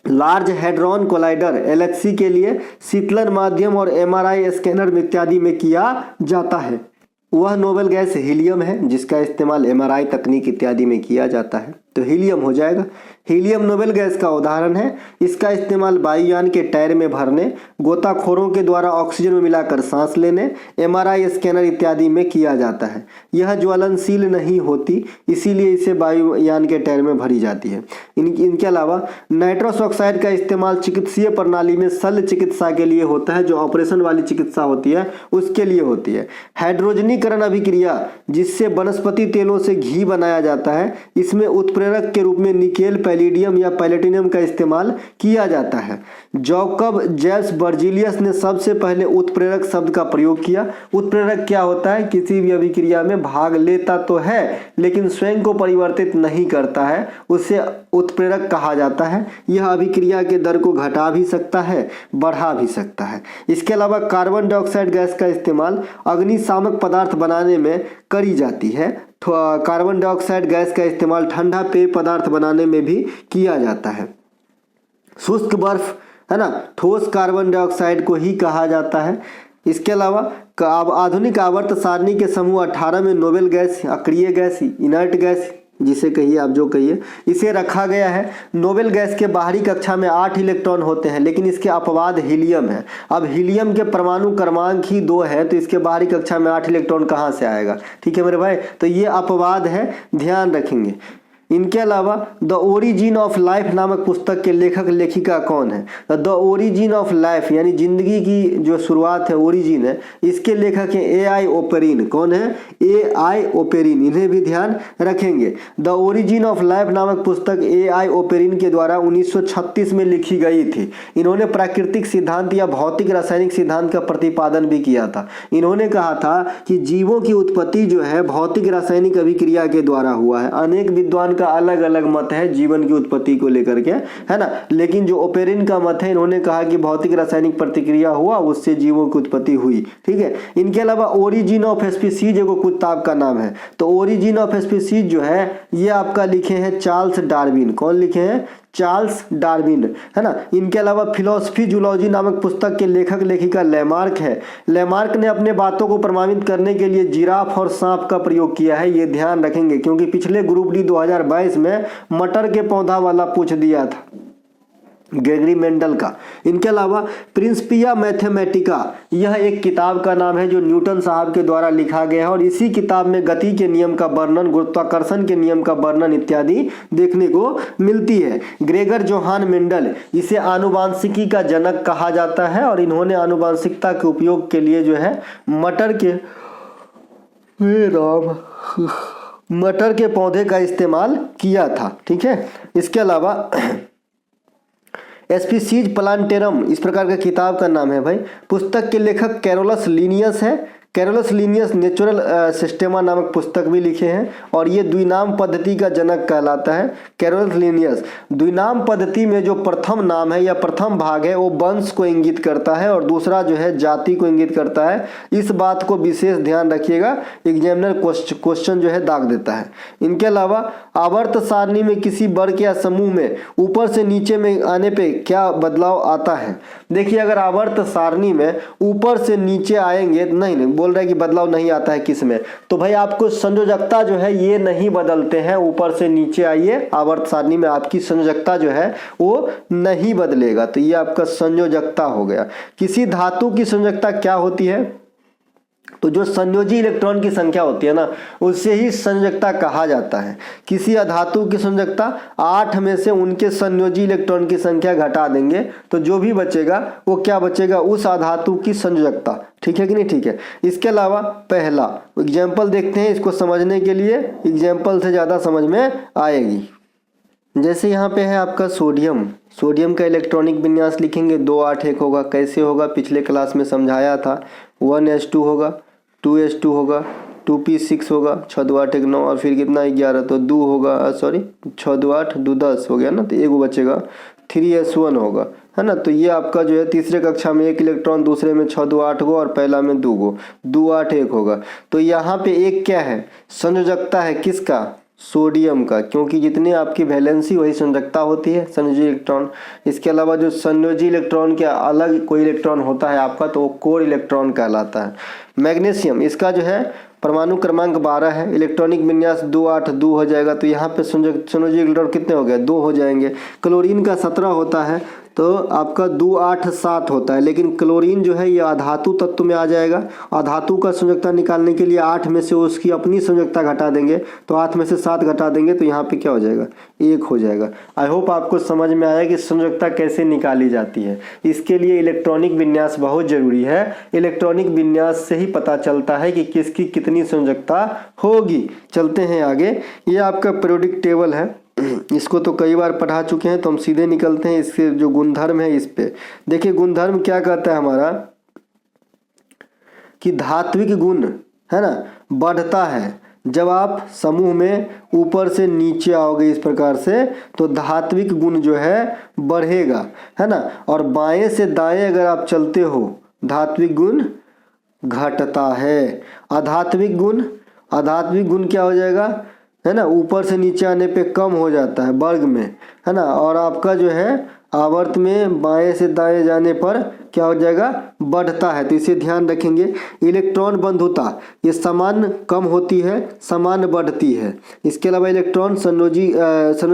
लार्ज हेड्रॉन कोलाइडर LHC के लिए शीतलन माध्यम और MRI स्कैनर इत्यादि में किया जाता है? वह नोबेल गैस हीलियम है, जिसका इस्तेमाल MRI तकनीक इत्यादि में किया जाता है, तो हीलियम हो जाएगा। हीलियम नोबेल गैस का उदाहरण है। इसका इस्तेमाल वायुयान के टायर में भरने, गोताखोरों के द्वारा ऑक्सीजन में मिलाकर सांस लेने, MRI स्कैनर इत्यादि में किया जाता है। यह ज्वलनशील नहीं होती, इसीलिए इसे वायुयान के टायर में भरी जाती है। इनके अलावा नाइट्रस ऑक्साइड का इस्तेमाल चिकित्सीय प्रणाली में शल्य चिकित्सा के लिए होता है, जो ऑपरेशन वाली चिकित्सा होती है उसके लिए होती है। हाइड्रोजनीकरण अभिक्रिया, जिससे वनस्पति तेलों से घी बनाया जाता है, इसमें उत्प्रेरक के रूप में निकेल, पैलिडियम या पैलेटिनम का इस्तेमाल किया जाता है। जैकब जेम्स बर्जीलियस ने सबसे पहले उत्प्रेरक शब्द का प्रयोग किया। उत्प्रेरक क्या होता है? किसी भी अभिक्रिया में भाग लेता तो है लेकिन स्वयं को परिवर्तित नहीं करता है, उसे उत्प्रेरक कहा जाता है। यह अभिक्रिया के दर को घटा भी सकता है, बढ़ा भी सकता है। इसके अलावा कार्बन डाइऑक्साइड गैस का इस्तेमाल अग्निशामक पदार्थ बनाने में करी जाती है। कार्बन डाइऑक्साइड गैस का इस्तेमाल ठंडा पेय पदार्थ बनाने में भी किया जाता है। शुष्क बर्फ, है ना, ठोस कार्बन डाइऑक्साइड को ही कहा जाता है। इसके अलावा आधुनिक आवर्त सारणी के समूह 18 में नोबेल गैस, अक्रिय गैस, इनर्ट गैस, जिसे कहिए आप जो कहिए, इसे रखा गया है। नोबेल गैस के बाहरी कक्षा में 8 इलेक्ट्रॉन होते हैं, लेकिन इसके अपवाद हीलियम है। अब हीलियम के परमाणु क्रमांक ही 2 है, तो इसके बाहरी कक्षा में 8 इलेक्ट्रॉन कहाँ से आएगा? ठीक है मेरे भाई, तो ये अपवाद है, ध्यान रखेंगे। इनके अलावा द ओरिजिन ऑफ लाइफ नामक पुस्तक के लेखक लेखिका कौन है? द ओरिजिन ऑफ लाइफ यानी जिंदगी की जो शुरुआत है, ओरिजिन है, इसके लेखक हैं AI ओपेरिन। कौन है? AI ओपेरिन, इन्हें भी ध्यान रखेंगे। द ओरिजिन ऑफ लाइफ नामक पुस्तक AI ओपेरिन के द्वारा 1936 में लिखी गई थी। इन्होंने प्राकृतिक सिद्धांत या भौतिक रासायनिक सिद्धांत का प्रतिपादन भी किया था। इन्होंने कहा था कि जीवों की उत्पत्ति जो है भौतिक रासायनिक अभिक्रिया के द्वारा हुआ है। अनेक विद्वान का अलग अलग मत है जीवन की उत्पत्ति को लेकर के, है ना, लेकिन जो ओपेरिन का मत है, इन्होंने कहा कि भौतिक रासायनिक प्रतिक्रिया हुआ, उससे जीवों की उत्पत्ति हुई। ठीक है। इनके अलावा ओरिजिन ऑफ स्पीसीज एक किताब का नाम है, तो ओरिजिन ऑफ स्पीसीज जो है ये आपका लिखे हैं चार्ल्स डार्विन। कौन लिखे हैं? चार्ल्स डार्विन, है ना। इनके अलावा फिलॉसफी जूलॉजी नामक पुस्तक के लेखक लेखिका लेमार्क है। लेमार्क ने अपने बातों को प्रमाणित करने के लिए जिराफ और सांप का प्रयोग किया है, ये ध्यान रखेंगे, क्योंकि पिछले ग्रुप डी 2022 में मटर के पौधा वाला पूछ दिया था ग्रेगरी मेंडल का। इनके अलावा प्रिंसिपिया मैथमेटिका, यह एक किताब का नाम है जो न्यूटन साहब के द्वारा लिखा गया है, और इसी किताब में गति के नियम का वर्णन, गुरुत्वाकर्षण के नियम का वर्णन इत्यादि देखने को मिलती है। ग्रेगर जोहान मेंडल, इसे आनुवांशिकी का जनक कहा जाता है, और इन्होंने आनुवांशिकता के उपयोग के लिए जो है मटर के पौधे का इस्तेमाल किया था। ठीक है। इसके अलावा स्पीसीज प्लांटेरम इस प्रकार का किताब का नाम है भाई। पुस्तक के लेखक कैरोलस लीनियस है। कैरोलस लीनियस नेचुरल सिस्टेमा नामक पुस्तक भी लिखे हैं, और ये द्विनाम पद्धति का जनक कहलाता है। कैरोलस लीनियस द्विनाम पद्धति में जो प्रथम नाम है या प्रथम भाग है वो वंश को इंगित करता है, और दूसरा जो है जाति को इंगित करता है। इस बात को विशेष ध्यान रखिएगा, एग्जामिनर क्वेश्चन जो है दाग देता है। इनके अलावा आवर्त सारणी में किसी वर्ग या समूह में ऊपर से नीचे में आने पे क्या बदलाव आता है? देखिए, अगर आवर्त सारणी में ऊपर से नीचे आएंगे, नहीं बोल रहे हैं कि बदलाव नहीं आता है किस में, तो भाई आपको संयोजकता जो है ये नहीं बदलते हैं। ऊपर से नीचे आइए, आवर्त सारणी में आपकी संयोजकता जो है वो नहीं बदलेगा, तो ये आपका संयोजकता हो गया। किसी धातु की संयोजकता क्या होती है, तो जो संयोजी इलेक्ट्रॉन की संख्या होती है ना, उससे ही संयोजकता कहा जाता है। किसी अधातु की संयोजकता 8 में से उनके संयोजी इलेक्ट्रॉन की संख्या घटा देंगे तो जो भी बचेगा वो क्या बचेगा, उस अधातु की संयोजकता। ठीक है कि नहीं, ठीक है। इसके अलावा पहला एग्जाम्पल देखते हैं, इसको समझने के लिए एग्जाम्पल से ज़्यादा समझ में आएगी। जैसे यहाँ पे है आपका सोडियम, सोडियम का इलेक्ट्रॉनिक विन्यास लिखेंगे 281 होगा। कैसे होगा, पिछले क्लास में समझाया था। 1s2 होगा, 2s2 होगा, 2p6 होगा, 6 2 8 1 9 और फिर कितना 11, तो 2 होगा, सॉरी 6 2 8 2 10 हो गया ना, तो एक बचेगा 3s1 होगा, है ना। तो ये आपका जो है तीसरे कक्षा में 1 इलेक्ट्रॉन, दूसरे में 6 2 8 गो और पहला में 2 गो, 2 8 1 होगा। तो यहाँ पे एक क्या है, संयोजकता है किसका, सोडियम का, क्योंकि जितनी आपकी वैलेंसी वही संयोजकता होती है, संयोजी इलेक्ट्रॉन। इसके अलावा जो संयोजी इलेक्ट्रॉन के अलग कोई इलेक्ट्रॉन होता है आपका, तो वो कोर इलेक्ट्रॉन कहलाता है। मैग्नीशियम, इसका जो है परमाणु क्रमांक 12 है, इलेक्ट्रॉनिक विन्यास 2 8 2 हो जाएगा, तो यहाँ पे संयोजी इलेक्ट्रॉन कितने हो गए, 2 हो जाएंगे। क्लोरीन का 17 होता है, तो आपका 2 8 7 होता है, लेकिन क्लोरीन जो है ये अधातु तत्व में आ जाएगा। अधातु का संयोजकता निकालने के लिए 8 में से उसकी अपनी संयोजकता घटा देंगे, तो 8 में से 7 घटा देंगे तो यहाँ पे क्या हो जाएगा, 1 हो जाएगा। आई होप आपको समझ में आया कि संयोजकता कैसे निकाली जाती है। इसके लिए इलेक्ट्रॉनिक विन्यास बहुत जरूरी है। इलेक्ट्रॉनिक विन्यास से ही पता चलता है कि किसकी कितनी संयोजकता होगी। चलते हैं आगे, ये आपका पीरियोडिक टेबल है, इसको तो कई बार पढ़ा चुके हैं, तो हम सीधे निकलते हैं इसके जो गुणधर्म है इस पे। देखिए गुणधर्म क्या कहता है हमारा, कि धात्विक गुण है ना बढ़ता है जब आप समूह में ऊपर से नीचे आओगे इस प्रकार से, तो धात्विक गुण जो है बढ़ेगा, है ना। और बाएं से दाएं अगर आप चलते हो, धात्विक गुण घटता है। अधात्विक गुण क्या हो जाएगा, है ना, ऊपर से नीचे आने पे कम हो जाता है वर्ग में, है ना। और आपका जो है आवर्त में बाएं से दाएं जाने पर क्या हो जाएगा, बढ़ता है। तो इसे ध्यान रखेंगे। इलेक्ट्रॉन बंधुता, ये समान कम होती है, समान बढ़ती है। इसके अलावा इलेक्ट्रॉन संयोजी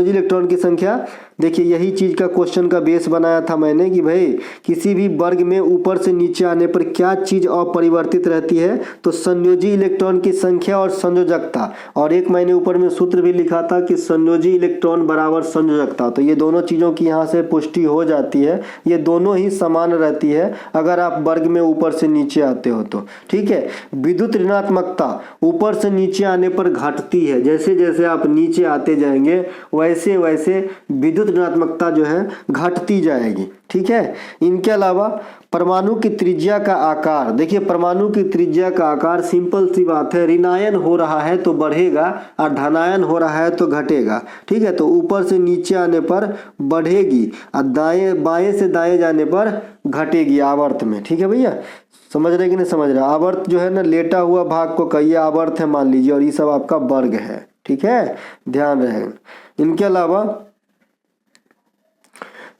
इलेक्ट्रॉन की संख्या, देखिए यही चीज का क्वेश्चन का बेस बनाया था मैंने कि भाई किसी भी वर्ग में ऊपर से नीचे आने पर क्या चीज अपरिवर्तित रहती है, तो संयोजी इलेक्ट्रॉन की संख्या और संयोजकता। और एक मैंने ऊपर में सूत्र भी लिखा था कि संयोजी इलेक्ट्रॉन बराबर संयोजकता, तो ये दोनों चीजों की यहाँ से पुष्टि हो जाती है। ये दोनों ही समान रहती है अगर आप वर्ग में ऊपर से नीचे आते हो तो, ठीक है। विद्युत ऋणात्मकता ऊपर से नीचे आने पर घटती है, जैसे जैसे आप नीचे आते जाएंगे वैसे वैसे विद्युत ऋणात्मकता जो है घटती जाएगी, ठीक है। इनके अलावा परमाणु की त्रिज्या का आकार, देखिए परमाणु की त्रिज्या का आकार सिंपल सी बात है, ऋणायन हो रहा है तो बढ़ेगा और धनायन हो रहा है तो घटेगा, ठीक है। तो ऊपर से नीचे आने पर बढ़ेगी और बाएं से दाएं जाने पर घटेगी आवर्त में, ठीक है भैया। समझ रहे कि नहीं समझ रहे। आवर्त जो है ना, लेटा हुआ भाग को कहिए आवर्त है मान लीजिए, और ये सब आपका वर्ग है, ठीक है, ध्यान रहे। इनके अलावा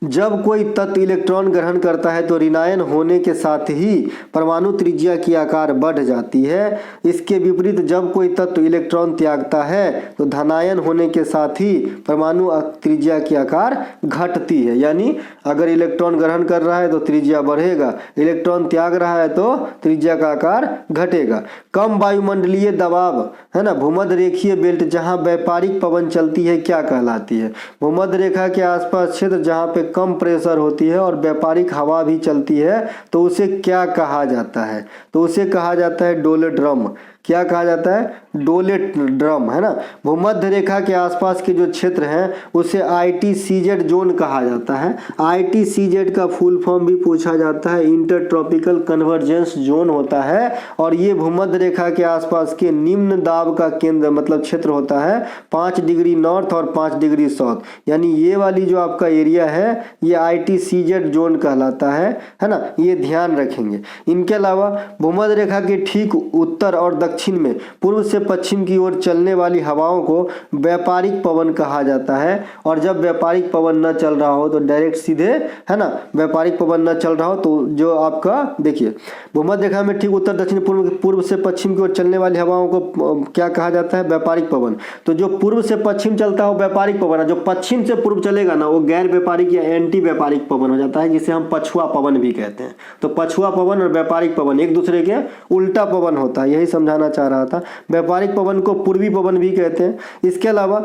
जब कोई तत्व इलेक्ट्रॉन ग्रहण करता है तो ऋणायन होने के साथ ही परमाणु त्रिज्या की आकार बढ़ जाती है। इसके विपरीत जब कोई तत्व इलेक्ट्रॉन त्यागता है तो धनायन होने के साथ ही परमाणु त्रिज्या की आकार घटती है। यानी अगर इलेक्ट्रॉन ग्रहण कर रहा है तो त्रिज्या बढ़ेगा, इलेक्ट्रॉन त्याग रहा है तो त्रिज्या का आकार घटेगा। कम वायुमंडलीय दबाव, है ना, भूमध्य रेखीय बेल्ट जहाँ व्यापारिक पवन चलती है क्या कहलाती है। भूमध्य रेखा के आसपास क्षेत्र जहाँ पे कम प्रेशर होती है और व्यापारिक हवा भी चलती है तो उसे क्या कहा जाता है, तो उसे कहा जाता है डोलेड्रम। क्या कहा जाता है, डोलेड्रम, है ना। भूमध्य रेखा के आसपास के जो क्षेत्र हैं उसे ITCZ जोन कहा जाता है। ITCZ का फुल फॉर्म भी पूछा जाता है, इंटर ट्रॉपिकल कन्वर्जेंस जोन होता है। और ये भूमध्य रेखा के आसपास के निम्न दाब का केंद्र मतलब क्षेत्र होता है 5 डिग्री नॉर्थ और 5 डिग्री साउथ, यानी ये वाली जो आपका एरिया है ये ITCZ जोन कहलाता है ना, ये ध्यान रखेंगे। इनके अलावा भूमध्य रेखा के ठीक उत्तर और दक्षिण में पूर्व से पश्चिम की ओर चलने वाली हवाओं को व्यापारिक पवन कहा जाता है। और जब व्यापारिक पवन न चल रहा हो तो डायरेक्ट सीधे, है ना, व्यापारिक पवन न चल रहा हो तो जो आपका देखिए भूमध्य रेखा में ठीक उत्तर दक्षिण पूर्व से पश्चिम की ओर चलने वाली हवाओं को क्या कहा जाता है, व्यापारिक पवन। तो जो पूर्व से पश्चिम चलता हो व्यापारिक पवन है, जो पश्चिम से पूर्व चलेगा ना वो गैर व्यापारिक या एंटी व्यापारिक पवन हो जाता है, जिसे हम पछुआ पवन भी कहते हैं। तो पछुआ पवन और व्यापारिक पवन एक दूसरे के उल्टा पवन होता है, यही समझाना चाह रहा था। व्यापारिक पवन को पूर्वी पवन भी कहते हैं। इसके अलावा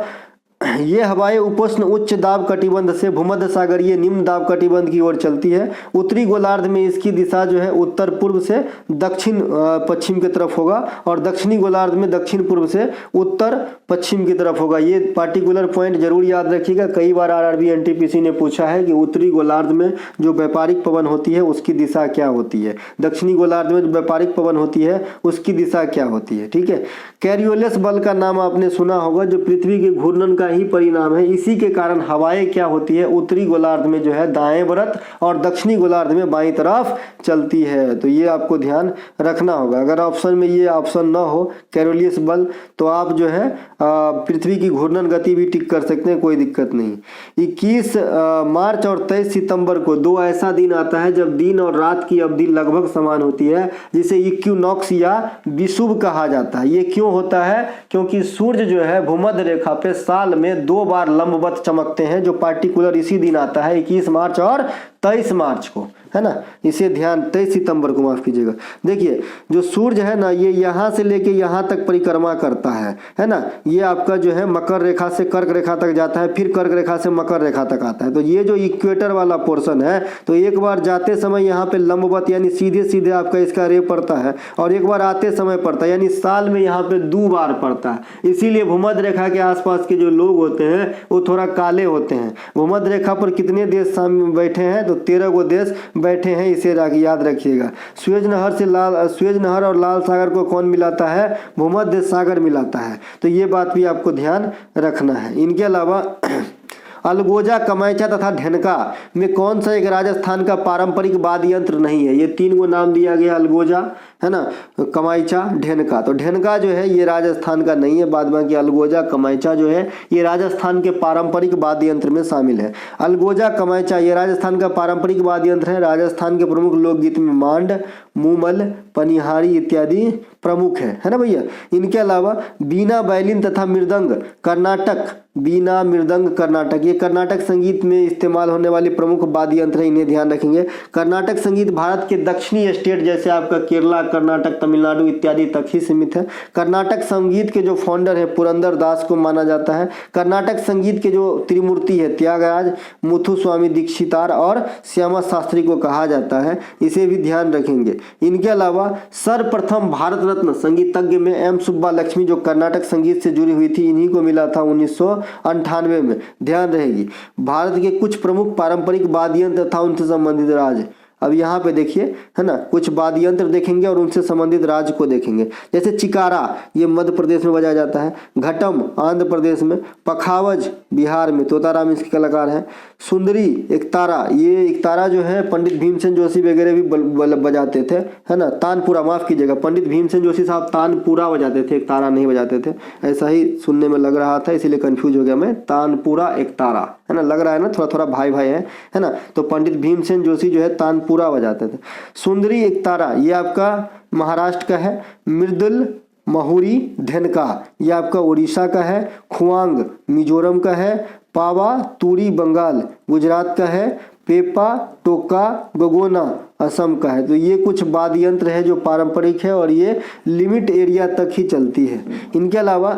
ये हवाएं उपोष्ण उच्च दाब कटिबंध से भूमध्य सागरीय निम्न दाब कटिबंध की ओर चलती है। उत्तरी गोलार्ध में इसकी दिशा जो है उत्तर पूर्व से दक्षिण पश्चिम की तरफ होगा और दक्षिणी गोलार्ध में दक्षिण पूर्व से उत्तर पश्चिम की तरफ होगा। ये पार्टिकुलर पॉइंट जरूर याद रखिएगा, कई बार आरआरबी एनटीपीसी ने पूछा है कि उत्तरी गोलार्ध में जो व्यापारिक पवन होती है उसकी दिशा क्या होती है, दक्षिणी गोलार्ध में जो व्यापारिक पवन होती है उसकी दिशा क्या होती है। ठीक है, कैरियोलिस बल का नाम आपने सुना होगा, जो पृथ्वी के घूर्णन का ही परिणाम है। इसी के कारण हवाएं क्या होती है, उत्तरी गोलार्ध में जो है दाएं व्रत और दक्षिणी गोलार्ध में बाईं तरफ चलती है। तो ये आपको ध्यान रखना होगा। अगर ऑप्शन में ये ऑप्शन ना हो कैरोलियस बल तो आप जो है पृथ्वी की घूर्णन गति भी टिक कर सकते हैं, कोई दिक्कत नहीं। 21 मार्च और 23 सितंबर को दो ऐसा दिन आता है जब दिन और रात की अवधि लगभग समान होती है, जिसे इक्विनॉक्स या विषुव कहा जाता है। ये क्यों होता है, क्योंकि सूर्य जो है भूमध्य रेखा पे साल में 2 बार लंबवत चमकते हैं, जो पार्टिकुलर इसी दिन आता है 21 मार्च और 23 मार्च को, है ना। इसे ध्यान 23 सितंबर को माफ कीजिएगा। देखिए जो सूर्य है ना ये यहाँ से लेके यहाँ तक परिक्रमा करता है ना। ये आपका जो है मकर रेखा से कर्क रेखा तक जाता है, फिर कर्क रेखा से मकर रेखा तक आता है। तो ये जो इक्वेटर वाला पोर्शन है, तो एक बार जाते समय यहाँ पे लंबवत यानी सीधे सीधे आपका इसका रे पड़ता है और एक बार आते समय पड़ता है, यानी साल में यहाँ पे 2 बार पड़ता है। इसीलिए भूमध्य रेखा के आसपास के जो लोग होते हैं वो थोड़ा काले होते हैं। भूमध्य रेखा पर कितने देश बैठे हैं, तो 13 गो देश बैठे हैं, इसे याद रखिएगा। स्वेज नहर और लाल सागर को कौन मिलाता है, भूमध्य सागर मिलाता है। तो ये बात भी आपको ध्यान रखना है। इनके अलावा अलगोजा, कमाइचा तथा ढेनका में कौन सा एक राजस्थान का पारंपरिक वाद्य यंत्र नहीं है। ये 3 गो नाम दिया गया, अलगोजा, है ना, कमाइचा, ढेनका। तो ढेनका जो है ये राजस्थान का नहीं है, बाद बाकी अलगोजा कमाइचा जो है ये राजस्थान के पारंपरिक वाद्य यंत्र में शामिल है। अलगोजा कमाइचा ये राजस्थान का पारंपरिक वाद्य यंत्र है। राजस्थान के प्रमुख लोकगीत में मांड, मूमल, पनिहारी इत्यादि प्रमुख है ना भैया। इनके अलावा बीना, वायलिन तथा मृदंग कर्नाटक, बीना, मृदंग कर्नाटक, ये कर्नाटक संगीत में इस्तेमाल होने वाली प्रमुख वाद्य यंत्र है, इन्हें ध्यान रखेंगे। कर्नाटक संगीत भारत के दक्षिणी स्टेट जैसे आपका केरला, कर्नाटक, तमिलनाडु इत्यादि तक ही सीमित है। कर्नाटक संगीत के जो फाउंडर है पुरंदर दास को माना जाता है। कर्नाटक संगीत के जो त्रिमूर्ति है त्यागराज, मुथुस्वामी दीक्षितार और श्यामा शास्त्री को कहा जाता है, इसे भी ध्यान रखेंगे। इनके अलावा सर्वप्रथम भारत रत्न संगीतज्ञ में एम सुब्बा लक्ष्मी जो कर्नाटक संगीत से जुड़ी हुई थी, इन्हीं को मिला था 1998 में, ध्यान रहेगी। भारत के कुछ प्रमुख पारंपरिक वाद्य यंत्र तथा उनसे संबंधित राज्य, अब यहाँ पे देखिए, है ना, कुछ वाद्य यंत्र देखेंगे और उनसे संबंधित राज्य को देखेंगे। जैसे चिकारा ये मध्य प्रदेश में बजाया जाता है, घटम आंध्र प्रदेश में, पखावज बिहार में, तोताराम इसके कलाकार हैं। सुंदरी एकतारा, ये एकतारा जो है पंडित भीमसेन जोशी वगैरह भी बजाते थे, है ना। तानपुरा, माफ कीजिएगा, पंडित भीमसेन जोशी साहब तानपुरा बजाते थे, एकतारा नहीं बजाते थे, ऐसा ही सुनने में लग रहा था इसीलिए कंफ्यूज हो गया मैं। तानपुरा एकतारा, है ना, लग रहा है ना, थोड़ा थोड़ा भाई भाई है ना। तो पंडित भीमसेन जोशी जो है तानपुरा बजाते थे। सुंदरी एकतारा ये आपका महाराष्ट्र का है। मृदुल महुरी ढेनका ये आपका उड़ीसा का है। खुआंग मिजोरम का है। पावा तूरी बंगाल गुजरात का है। पेपा टोका गगोना असम का है। तो ये कुछ वाद्य यंत्र है जो पारंपरिक है और ये लिमिट एरिया तक ही चलती है। इनके अलावा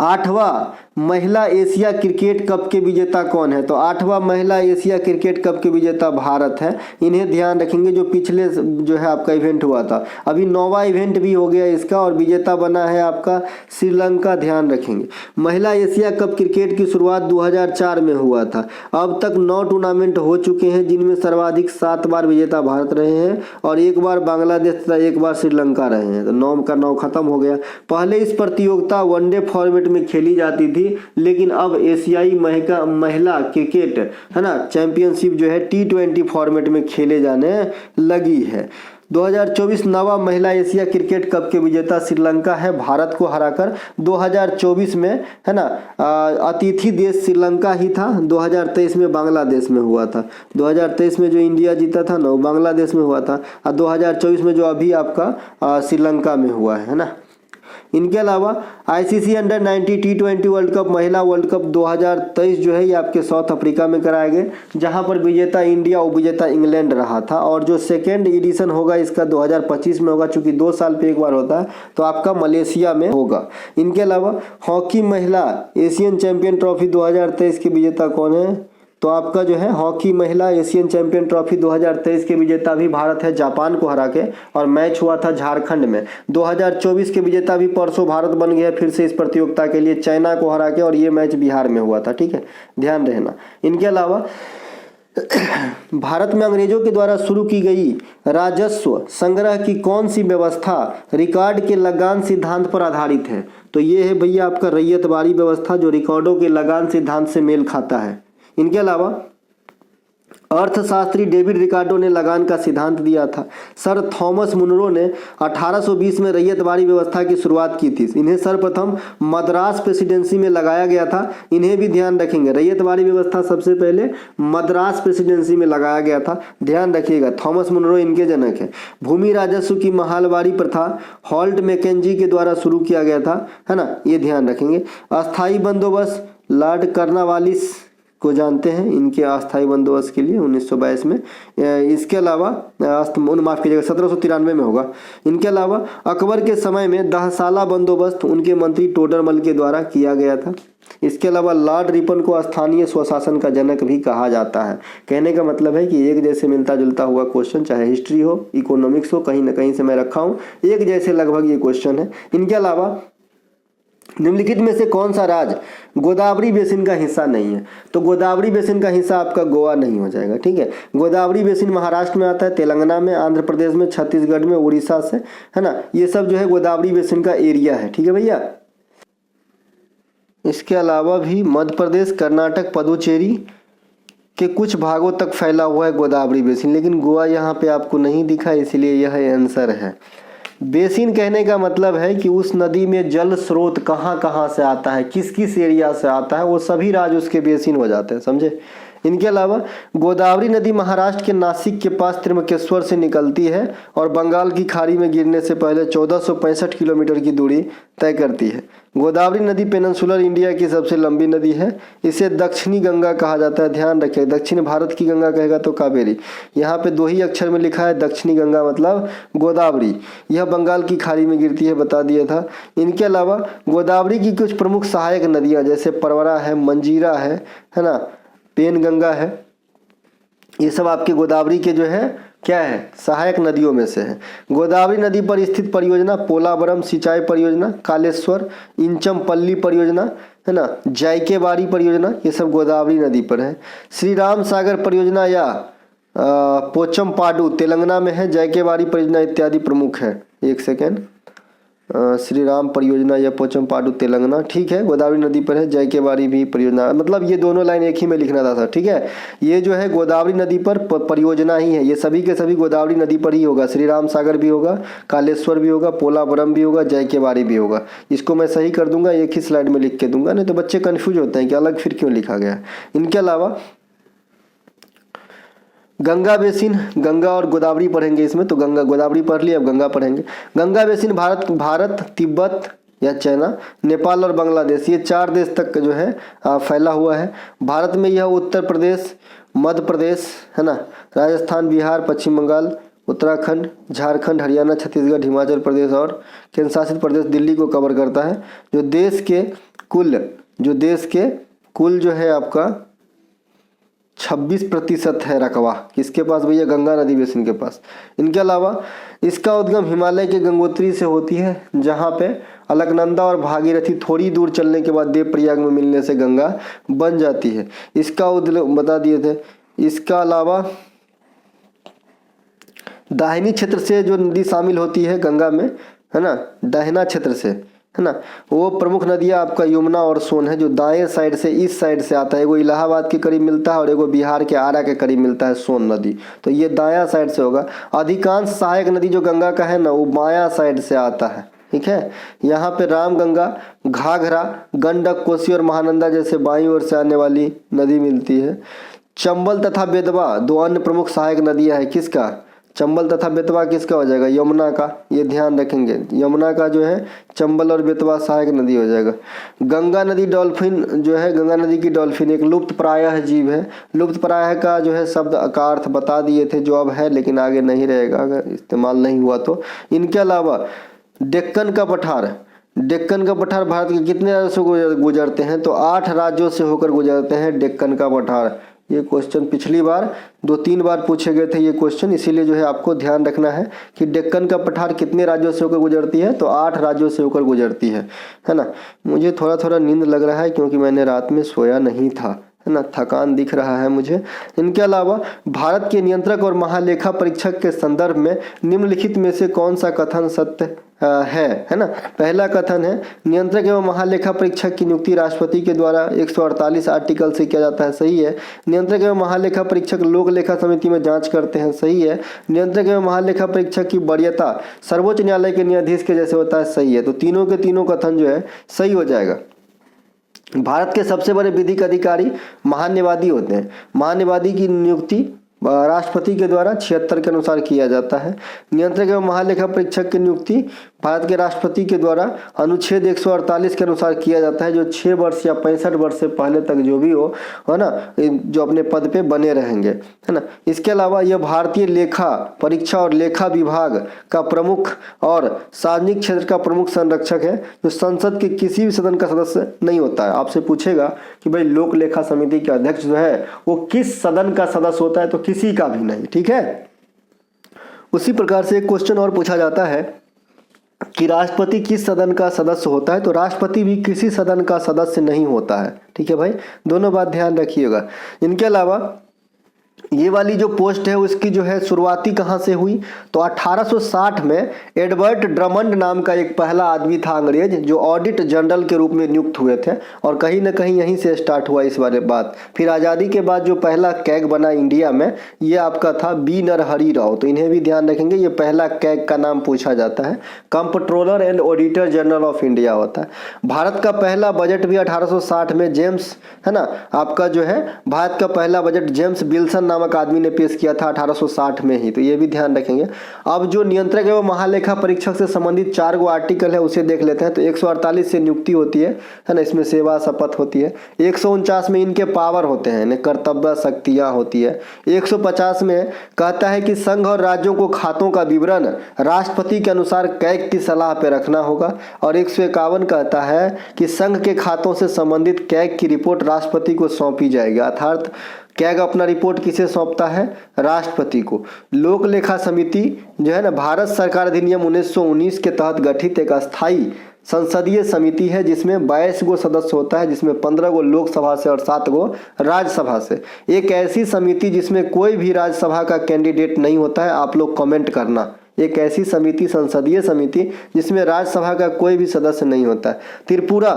8वां महिला एशिया क्रिकेट कप के विजेता कौन है, तो 8वां महिला एशिया क्रिकेट कप के विजेता भारत है, इन्हें ध्यान रखेंगे। जो पिछले जो है आपका इवेंट हुआ था, अभी 9वां इवेंट भी हो गया इसका और विजेता बना है आपका श्रीलंका, ध्यान रखेंगे। महिला एशिया कप क्रिकेट की शुरुआत 2004 में हुआ था। अब तक 9 टूर्नामेंट हो चुके हैं जिनमें सर्वाधिक 7 बार विजेता भारत रहे हैं और 1 बार बांग्लादेश तथा 1 बार श्रीलंका रहे हैं। तो 9 का 9 खत्म हो गया। पहले इस प्रतियोगिता वनडे फॉर्मेट में खेली जाती थी, लेकिन अब एशियाई महिला क्रिकेट, है ना, चैंपियनशिप जो है T20 फॉर्मेट में खेले जाने लगी है। 2024 नवा महिला एशिया क्रिकेट कप के विजेता श्रीलंका है, भारत को हराकर। 2024 में है ना अतिथि देश श्रीलंका ही था। 2023 में बांग्लादेश में हुआ था। 2023 में जो इंडिया जीता था ना वो बांग्लादेश में हुआ था, और 2024 में जो अभी आपका श्रीलंका में हुआ है ना। इनके अलावा ICC under 90 T20 world cup, महिला वर्ल्ड कप 2023 जो है ये आपके साउथ अफ्रीका में कराए गए, जहां पर विजेता इंडिया और विजेता इंग्लैंड रहा था। और जो सेकेंड एडिशन होगा इसका 2025 में होगा, चूंकि 2 साल पे एक बार होता है, तो आपका मलेशिया में होगा। इनके अलावा हॉकी महिला एशियन चैंपियन ट्रॉफी 2023 के विजेता कौन है? तो आपका जो है हॉकी महिला एशियन चैंपियन ट्रॉफी 2023 के विजेता भी भारत है, जापान को हरा के, और मैच हुआ था झारखंड में। 2024 के विजेता भी परसों भारत बन गया फिर से इस प्रतियोगिता के लिए, चाइना को हरा के, और ये मैच बिहार में हुआ था। ठीक है, ध्यान रहना। इनके अलावा भारत में अंग्रेजों के द्वारा शुरू की गई राजस्व संग्रह की कौन सी व्यवस्था रिकॉर्ड के लगान सिद्धांत पर आधारित है? तो ये है भैया आपका रैयतवाड़ी व्यवस्था, जो रिकॉर्डों के लगान सिद्धांत से मेल खाता है। इनके अलावा अर्थशास्त्री डेविड रिकार्डो ने लगान का सिद्धांत दिया था। सर थॉमस मुनरो ने 1820 में रैयतवाड़ी व्यवस्था की शुरुआत की थी। इन्हें सर्वप्रथम मद्रास प्रेसिडेंसी में लगाया गया था। इन्हें भी ध्यान रखेंगे, रैयतवाड़ी व्यवस्था सबसे पहले मद्रास प्रेसिडेंसी में लगाया गया था, ध्यान रखिएगा। थॉमस मुनरो इनके जनक है। भूमि राजस्व की महालवाड़ी प्रथा हॉल्ट मैकेंजी के द्वारा शुरू किया गया था, है ना, ये ध्यान रखेंगे। अस्थायी बंदोबस्त लॉर्ड कर्नवालिस को जानते हैं, इनके अस्थायी बंदोबस्त के लिए 1922 में। इसके अलावा माफ कीजिएगा 1793 में होगा। इनके अलावा अकबर के समय में दहसाला बंदोबस्त उनके मंत्री टोडरमल के द्वारा किया गया था। इसके अलावा लॉर्ड रिपन को स्थानीय स्वशासन का जनक भी कहा जाता है। कहने का मतलब है कि एक जैसे मिलता जुलता हुआ क्वेश्चन, चाहे हिस्ट्री हो इकोनॉमिक्स हो, कहीं ना कहीं से मैं रखा हूँ, एक जैसे लगभग ये क्वेश्चन है। इनके अलावा निम्नलिखित में से कौन सा राज्य गोदावरी बेसिन का हिस्सा नहीं है? तो गोदावरी बेसिन का हिस्सा आपका गोवा नहीं हो जाएगा। ठीक है, गोदावरी बेसिन महाराष्ट्र में आता है, तेलंगाना में, आंध्र प्रदेश में, छत्तीसगढ़ में, उड़ीसा से, है ना, ये सब जो है गोदावरी बेसिन का एरिया है। ठीक है भैया। इसके अलावा भी मध्य प्रदेश, कर्नाटक, पुदुचेरी के कुछ भागों तक फैला हुआ है गोदावरी बेसिन, लेकिन गोवा यहाँ पे आपको नहीं दिखा, इसलिए यह आंसर है। बेसिन कहने का मतलब है कि उस नदी में जल स्रोत कहाँ कहाँ से आता है, किस किस एरिया से आता है, वो सभी राज्य उसके बेसिन हो जाते हैं, समझे। इनके अलावा गोदावरी नदी महाराष्ट्र के नासिक के पास त्र्यंबकेश्वर से निकलती है और बंगाल की खाड़ी में गिरने से पहले 1465 किलोमीटर की दूरी तय करती है। गोदावरी नदी पेनिनसुलर इंडिया की सबसे लंबी नदी है। इसे दक्षिणी गंगा कहा जाता है, ध्यान रखिए। दक्षिण भारत की गंगा कहेगा तो कावेरी। यहाँ पे 2 ही अक्षर में लिखा है दक्षिणी गंगा मतलब गोदावरी। यह बंगाल की खाड़ी में गिरती है, बता दिया था। इनके अलावा गोदावरी की कुछ प्रमुख सहायक नदियाँ जैसे परवरा है, मंजीरा है ना, पेनगंगा है, ये सब आपके गोदावरी के जो है क्या है सहायक नदियों में से है। गोदावरी नदी पर स्थित परियोजना पोलावरम सिंचाई परियोजना, कालेश्वर इंचमपल्ली परियोजना, है ना, जायकेबाड़ी परियोजना, ये सब गोदावरी नदी पर है। श्री राम सागर परियोजना या पोचमपाडु तेलंगाना में है, जायकेबाड़ी परियोजना इत्यादि प्रमुख है। एक सेकेंड, श्री राम परियोजना या पोचमपाडु तेलंगाना, ठीक है, गोदावरी नदी पर है। जायकेबाड़ी भी परियोजना, मतलब ये दोनों लाइन एक ही में लिखना था सर, ठीक है। ये जो है गोदावरी नदी पर परियोजना ही है, ये सभी के सभी गोदावरी नदी पर ही होगा। श्री राम सागर भी होगा, कालेश्वर भी होगा, पोलावरम भी होगा, जायकेबाड़ी भी होगा। इसको मैं सही कर दूंगा, एक ही स्लाइड में लिख के दूंगा, नहीं तो बच्चे कन्फ्यूज होते हैं कि अलग फिर क्यों लिखा गया। इनके अलावा गंगा बेसिन, गंगा और गोदावरी पढ़ेंगे इसमें, तो गंगा गोदावरी पढ़ लिया, अब गंगा पढ़ेंगे। गंगा बेसिन भारत, तिब्बत या चाइना, नेपाल और बांग्लादेश, ये 4 देश तक जो है फैला हुआ है। भारत में यह उत्तर प्रदेश, मध्य प्रदेश, है ना, राजस्थान, बिहार, पश्चिम बंगाल, उत्तराखंड, झारखंड, हरियाणा, छत्तीसगढ़, हिमाचल प्रदेश और केंद्र शासित प्रदेश दिल्ली को कवर करता है। जो देश के कुल जो है आपका 26% है रकबा किसके पास भैया, गंगा नदी बेसिन के पास। इनके अलावा इसका उद्गम हिमालय के गंगोत्री से होती है, जहाँ पे अलकनंदा और भागीरथी थोड़ी दूर चलने के बाद देवप्रयाग में मिलने से गंगा बन जाती है। इसका उद्गम बता दिए थे। इसका अलावा दाहिनी क्षेत्र से जो नदी शामिल होती है गंगा में, है ना, दाहिना क्षेत्र से, है ना। वो प्रमुख नदियाँ आपका यमुना और सोन है, जो दाएं साइड से इस साइड से आता है। एगो इलाहाबाद के करीब मिलता है और एगो बिहार के आरा के करीब मिलता है सोन नदी, तो ये दायां साइड से होगा। अधिकांश सहायक नदी जो गंगा का है ना, वो बायां साइड से आता है, ठीक है। यहाँ पे रामगंगा, घाघरा, गंडक, कोसी और महानंदा जैसे बाईं ओर से आने वाली नदी मिलती है। चंबल तथा बेतवा दो अन्य प्रमुख सहायक नदियां हैं। किसका? चंबल तथा बेतवा किसका हो जाएगा? यमुना का। ये ध्यान रखेंगे, यमुना का जो है चंबल और बेतवा सहायक नदी हो जाएगा। गंगा नदी डॉल्फिन जो है, गंगा नदी की डॉल्फिन एक लुप्त प्रायः जीव है। लुप्त प्रायः का जो है शब्द का अर्थ बता दिए थे, जो अब है लेकिन आगे नहीं रहेगा अगर इस्तेमाल नहीं हुआ तो। इनके अलावा डेक्कन का पठार, डेक्कन का पठार भारत के कितने राज्यों से गुजरते हैं? तो 8 राज्यों से होकर गुजरते हैं डेक्कन का पठार। ये क्वेश्चन पिछली बार 2-3 बार पूछे गए थे ये क्वेश्चन, इसीलिए जो है आपको ध्यान रखना है कि डेक्कन का पठार कितने राज्यों से होकर गुजरती है? तो 8 राज्यों से होकर गुजरती है ना। मुझे थोड़ा थोड़ा नींद लग रहा है क्योंकि मैंने रात में सोया नहीं था, है ना, थकान दिख रहा है मुझे। इनके अलावा भारत के नियंत्रक और महालेखा परीक्षक के संदर्भ में निम्नलिखित में से कौन सा कथन सत्य है ना। पहला कथन है, नियंत्रक एवं महालेखा परीक्षक की नियुक्ति राष्ट्रपति के द्वारा 148 आर्टिकल से किया जाता है, सही है। नियंत्रक एवं महालेखा परीक्षक लोक लेखा समिति में जांच करते हैं, सही है। नियंत्रक एवं महालेखा परीक्षक की वरीयता सर्वोच्च न्यायालय के न्यायाधीश के जैसे होता है, सही है। तो तीनों के तीनों कथन जो है सही हो जाएगा। भारत के सबसे बड़े विधिक अधिकारी महान्यायवादी होते हैं। महान्यायवादी की नियुक्ति राष्ट्रपति के द्वारा 76 के अनुसार किया जाता है। नियंत्रक एवं महालेखा परीक्षक की नियुक्ति भारत के राष्ट्रपति के द्वारा अनुच्छेद 148 के अनुसार किया जाता है, जो 6 वर्ष या 65 वर्ष से पहले तक जो भी हो, है ना, जो अपने पद पे बने रहेंगे, है ना। इसके अलावा यह भारतीय लेखा परीक्षा और लेखा विभाग का प्रमुख और सार्वजनिक क्षेत्र का प्रमुख संरक्षक है, जो संसद के किसी भी सदन का सदस्य नहीं होता है। आपसे पूछेगा कि भाई लोक लेखा समिति के अध्यक्ष जो है वो किस सदन का सदस्य होता है? तो किसी का भी नहीं, ठीक है। उसी प्रकार से एक क्वेश्चन और पूछा जाता है कि राष्ट्रपति किस सदन का सदस्य होता है? तो राष्ट्रपति भी किसी सदन का सदस्य नहीं होता है, ठीक है भाई, दोनों बात ध्यान रखिएगा। इनके अलावा ये वाली जो पोस्ट है उसकी जो है शुरुआती कहाँ से हुई? तो 1860 में एडवर्ड ड्रमंड नाम का एक पहला आदमी था अंग्रेज, जो ऑडिट जनरल के रूप में नियुक्त हुए थे, और कहीं ना कहीं यहीं से स्टार्ट हुआ इस बारे बात। फिर आज़ादी के बाद जो पहला कैग बना इंडिया में, ये आपका था बी नरहरि राव, तो इन्हें भी ध्यान रखेंगे। ये पहला कैग का नाम पूछा जाता है। Comptroller and auditor general of India होता है। भारत का पहला बजट भी 1860 में जेम्स, है ना, आपका जो है भारत का पहला बजट जेम्स विल्सन नामक आदमी ने पेश किया था 1860 में ही, तो ये भी ध्यान रखेंगे। अब जो नियंत्रक एवं महालेखा परीक्षक से संबंधित 4 गो आर्टिकल है उसे देख लेते हैं। तो 148 से नियुक्ति होती है ना, इसमें सेवा शपथ होती है। 149 में इनके पावर होते हैं, कर्तव्य शक्तियां होती है। 150 में कहता है कि संघ और राज्यों को खातों का विवरण राष्ट्रपति के अनुसार कैग की सलाह पे रखना होगा। और 151 कहता है कि संघ के खातों से संबंधित कैग की रिपोर्ट राष्ट्रपति को सौंपी जाएगी। अर्थात कैग अपना रिपोर्ट किसे सौंपता है? राष्ट्रपति को। लोक लेखा समिति जो है ना, भारत सरकार अधिनियम 1919 के तहत गठित एक अस्थायी संसदीय समिति है, जिसमें 22 गो सदस्य होता है, जिसमें 15 गो लोकसभा से और 7 गो राज्यसभा से। एक ऐसी समिति जिसमें कोई भी राज्यसभा का कैंडिडेट नहीं होता है, आप लोग कमेंट करना। एक ऐसी समिति, संसदीय समिति, जिसमें राज्यसभा का कोई भी सदस्य नहीं होता है। त्रिपुरा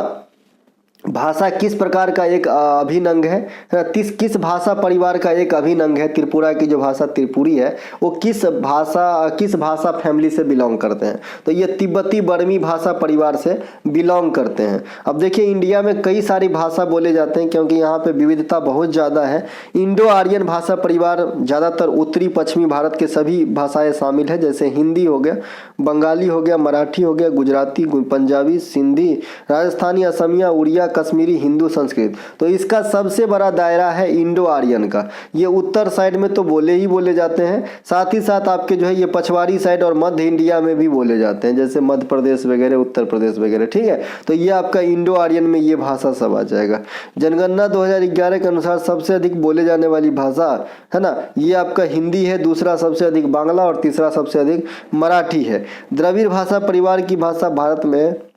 भाषा किस प्रकार का एक अभिन्न अंग है? किस भाषा परिवार का एक अभिन्न अंग है? त्रिपुरा की जो भाषा त्रिपुरी है वो किस भाषा फैमिली से बिलोंग करते हैं? तो ये तिब्बती बर्मी भाषा परिवार से बिलोंग करते हैं। अब देखिए, इंडिया में कई सारी भाषा बोले जाते हैं क्योंकि यहाँ पे विविधता बहुत ज़्यादा है। इंडो आर्यन भाषा परिवार ज़्यादातर उत्तरी पश्चिमी भारत के सभी भाषाएँ शामिल है, जैसे हिंदी हो गया, बंगाली हो गया, मराठी हो गया, गुजराती, पंजाबी, सिंधी, राजस्थानी, असमिया, उड़िया, कश्मीरी, हिंदू, संस्कृत। तो इसका सबसे बड़ा दायरा है इंडो आर्यन का। ये उत्तर साइड में तो बोले जाते हैं, साथ ही साथ आपके जो है ये पछवाड़ी साइड और मध्य इंडिया में भी बोले जाते हैं, जैसे मध्य प्रदेश वगैरह, उत्तर प्रदेश वगैरह, ठीक है। तो ये आपका इंडो आर्यन में ये भाषा सब आ जाएगा। जनगणना 2011 के अनुसार सबसे अधिक बोले जाने वाली भाषा, है ना, ये आपका हिंदी है, दूसरा सबसे अधिक बांग्ला और तीसरा सबसे अधिक मराठी है। द्रविड़ भाषा परिवार की भाषा भारत में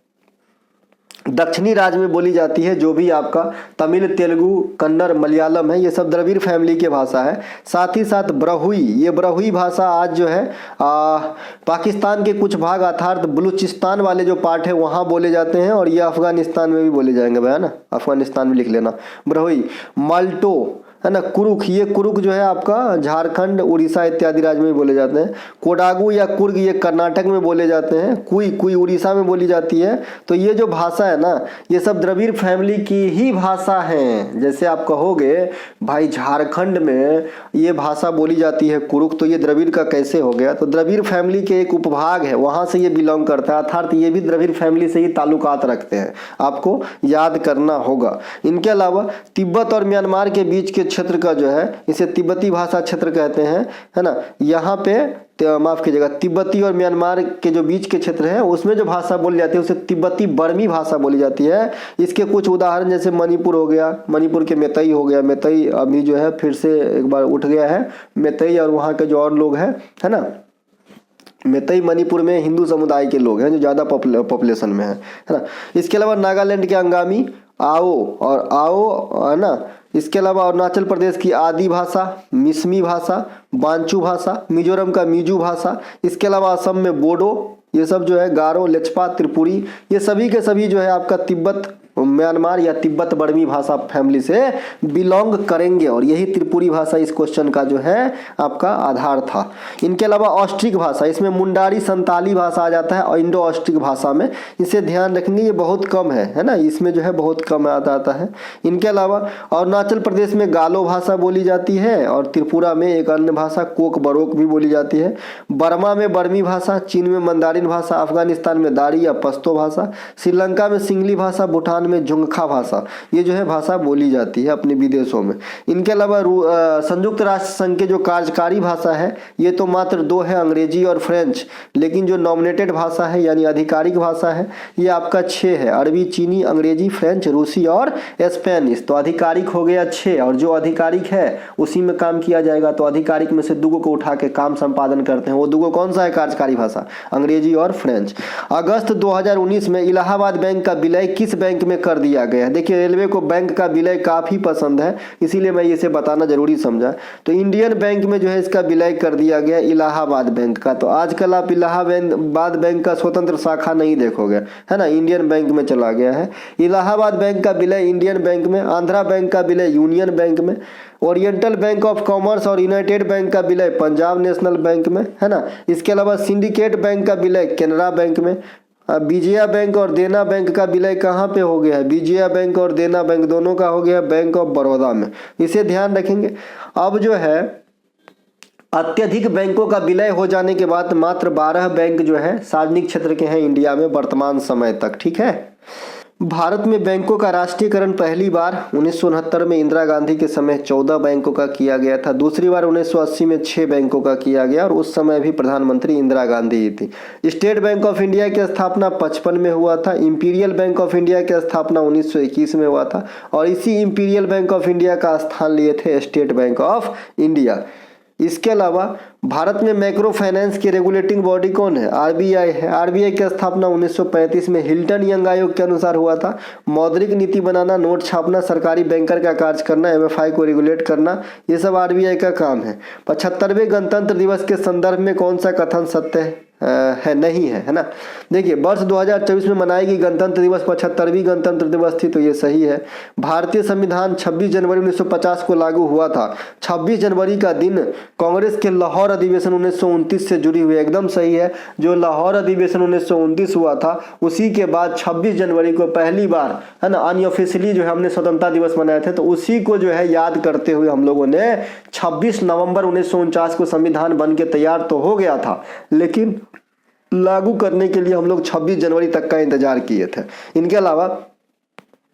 दक्षिणी राज्य में बोली जाती है, जो भी आपका तमिल, तेलुगु, कन्नड़, मलयालम है, ये सब द्रविड़ फैमिली की भाषा है। साथ ही साथ ब्रहुई, ये ब्रहुई भाषा आज जो है पाकिस्तान के कुछ भाग अर्थात बलूचिस्तान वाले जो पार्ट है वहाँ बोले जाते हैं, और ये अफगानिस्तान में भी बोले जाएंगे भैया ना, अफगानिस्तान में लिख लेना ब्रहुई। माल्टो है ना, कुरुख, ये कुरुख जो है आपका झारखंड, उड़ीसा इत्यादि राज्य में बोले जाते हैं। कोडागू या कुर्ग ये कर्नाटक में बोले जाते हैं। कुई, कुई उड़ीसा में बोली जाती है। तो ये जो भाषा है ना, ये सब द्रविड़ फैमिली की ही भाषा है। जैसे आप कहोगे भाई झारखंड में ये भाषा बोली जाती है कुरुख, तो ये द्रविड़ का कैसे हो गया? तो द्रविड़ फैमिली के एक उपभाग है, वहाँ से ये बिलोंग करता है, अर्थात ये भी द्रविड़ फैमिली से ही ताल्लुकात रखते हैं, आपको याद करना होगा। इनके अलावा तिब्बत और म्यांमार के बीच के क्षेत्र का जो है इसे तिब्बती भाषा क्षेत्र कहते हैं, है ना। यहाँ पे माफ कीजिएगा, तिब्बती और म्यांमार के जो बीच के क्षेत्र है उसमें जो भाषा बोली जाती है उसे तिब्बती बर्मी भाषा बोली जाती है। इसके कुछ उदाहरण जैसे मणिपुर हो गया, मणिपुर के मेतई हो गया, मेतई अभी जो है फिर से एक बार उठ गया है मेतई, और वहाँ के जो और लोग हैं, है ना, मेतई मणिपुर में हिंदू समुदाय के लोग हैं जो ज़्यादा पॉपुलेशन में है ना। इसके अलावा नागालैंड के अंगामी, आओ है ना। इसके अलावा अरुणाचल प्रदेश की आदि भाषा, मिसमी भाषा, बांचू भाषा, मिजोरम का मिजू भाषा। इसके अलावा असम में बोडो, ये सब जो है गारो, लेचपा, त्रिपुरी, ये सभी के सभी जो है आपका तिब्बत, म्यांमार या तिब्बत बर्मी भाषा फैमिली से बिलोंग करेंगे, और यही त्रिपुरी भाषा इस क्वेश्चन का जो है आपका आधार था। इनके अलावा ऑस्ट्रिक भाषा, इसमें मुंडारी संताली भाषा आ जाता है और इंडो ऑस्ट्रिक भाषा में, इसे ध्यान रखेंगे, ये बहुत कम है ना, इसमें जो है बहुत कम आता है। इनके अलावा अरुणाचल प्रदेश में गालो भाषा बोली जाती है, और त्रिपुरा में एक अन्य भाषा कोक बरोक भी बोली जाती है। बर्मा में बर्मी भाषा, चीन में मंदारिन भाषा, अफगानिस्तान में दारी या पश्तो भाषा, श्रीलंका में सिंगली भाषा, भूटान में जुंगखा भाषा, ये जो है भाषा बोली जाती है अपने विदेशों में। इनके अलावा संयुक्त राष्ट्र संघ के जो कार्यकारी भाषा है ये तो मात्र दो है, अंग्रेजी और फ्रेंच, लेकिन जो नॉमिनेटेड भाषा है यानी आधिकारिक भाषा है ये आपका 6 है, अरबी, चीनी, अंग्रेजी, फ्रेंच, रूसी और स्पेनिश। तो आधिकारिक हो गया 6, और जो आधिकारिक है उसी में काम किया जाएगा। तो आधिकारिक में से दुगो को उठा के काम संपादन करते हैं, वो दुगो कौन सा है कार्यकारी भाषा? अंग्रेजी और फ्रेंच। अगस्त 2019 में इलाहाबाद बैंक का विलय किस बैंक में कर दिया गया? देखिए रेलवे को बैंक का विलय काफी पसंद है, इसीलिए मैं इसे बताना जरूरी समझा। तो इंडियन बैंक में जो है इसका विलय कर दिया गया, इलाहाबाद बैंक का। तो आजकल आप इलाहाबाद बैंक का स्वतंत्र शाखा नहीं देखोगे, है ना, इंडियन बैंक में चला गया है। इलाहाबाद बैंक का विलय इंडियन बैंक में, आंध्रा बैंक का विलय यूनियन बैंक में, ओरिएंटल बैंक ऑफ कॉमर्स और यूनाइटेड बैंक का विलय पंजाब नेशनल बैंक में, है ना। इसके अलावा सिंडिकेट बैंक का विलय केनरा बैंक में। विजया बैंक और देना बैंक का विलय कहाँ पे हो गया है? विजया बैंक और देना बैंक दोनों का हो गया बैंक ऑफ बड़ौदा में, इसे ध्यान रखेंगे। अब जो है अत्यधिक बैंकों का विलय हो जाने के बाद मात्र 12 बैंक जो है सार्वजनिक क्षेत्र के हैं इंडिया में वर्तमान समय तक, ठीक है। भारत में बैंकों का राष्ट्रीयकरण पहली बार 1969 में इंदिरा गांधी के समय 14 बैंकों का किया गया था। दूसरी बार 1980 में 6 बैंकों का किया गया, और उस समय भी प्रधानमंत्री इंदिरा गांधी ही थी। स्टेट बैंक ऑफ इंडिया की स्थापना 55 में हुआ था। इंपीरियल बैंक ऑफ इंडिया की स्थापना 1921 में हुआ था, और इसी इंपीरियल बैंक ऑफ इंडिया का स्थान लिए थे स्टेट बैंक ऑफ इंडिया। इसके अलावा भारत में माइक्रो फाइनेंस की रेगुलेटिंग बॉडी कौन है? आरबीआई है। आरबीआई की स्थापना 1935 में हिल्टन यंग आयोग के अनुसार हुआ था। मौद्रिक नीति बनाना, नोट छापना, सरकारी बैंकर का कार्य करना, एमएफआई को रेगुलेट करना, ये सब आरबीआई का काम है। 75वें गणतंत्र दिवस के संदर्भ में कौन सा कथन सत्य है नहीं है ना। देखिए वर्ष 2024 में मनाई गई गणतंत्र दिवस 75वीं गणतंत्र दिवस थी, तो ये सही है। भारतीय संविधान 26 जनवरी 1950 को लागू हुआ था। 26 जनवरी का दिन कांग्रेस के लाहौर अधिवेशन 1929 से जुड़ी हुई, एकदम सही है। जो लाहौर अधिवेशन 1929 हुआ था उसी के बाद 26 जनवरी को पहली बार, है ना, अनऑफिशियली जो है हमने स्वतंत्रता दिवस मनाए थे, तो उसी को जो है याद करते हुए हम लोगों ने 26 नवंबर 1949 को संविधान बन के तैयार तो हो गया था, लेकिन लागू करने के लिए हम लोग 26 जनवरी तक का इंतजार किए थे। इनके अलावा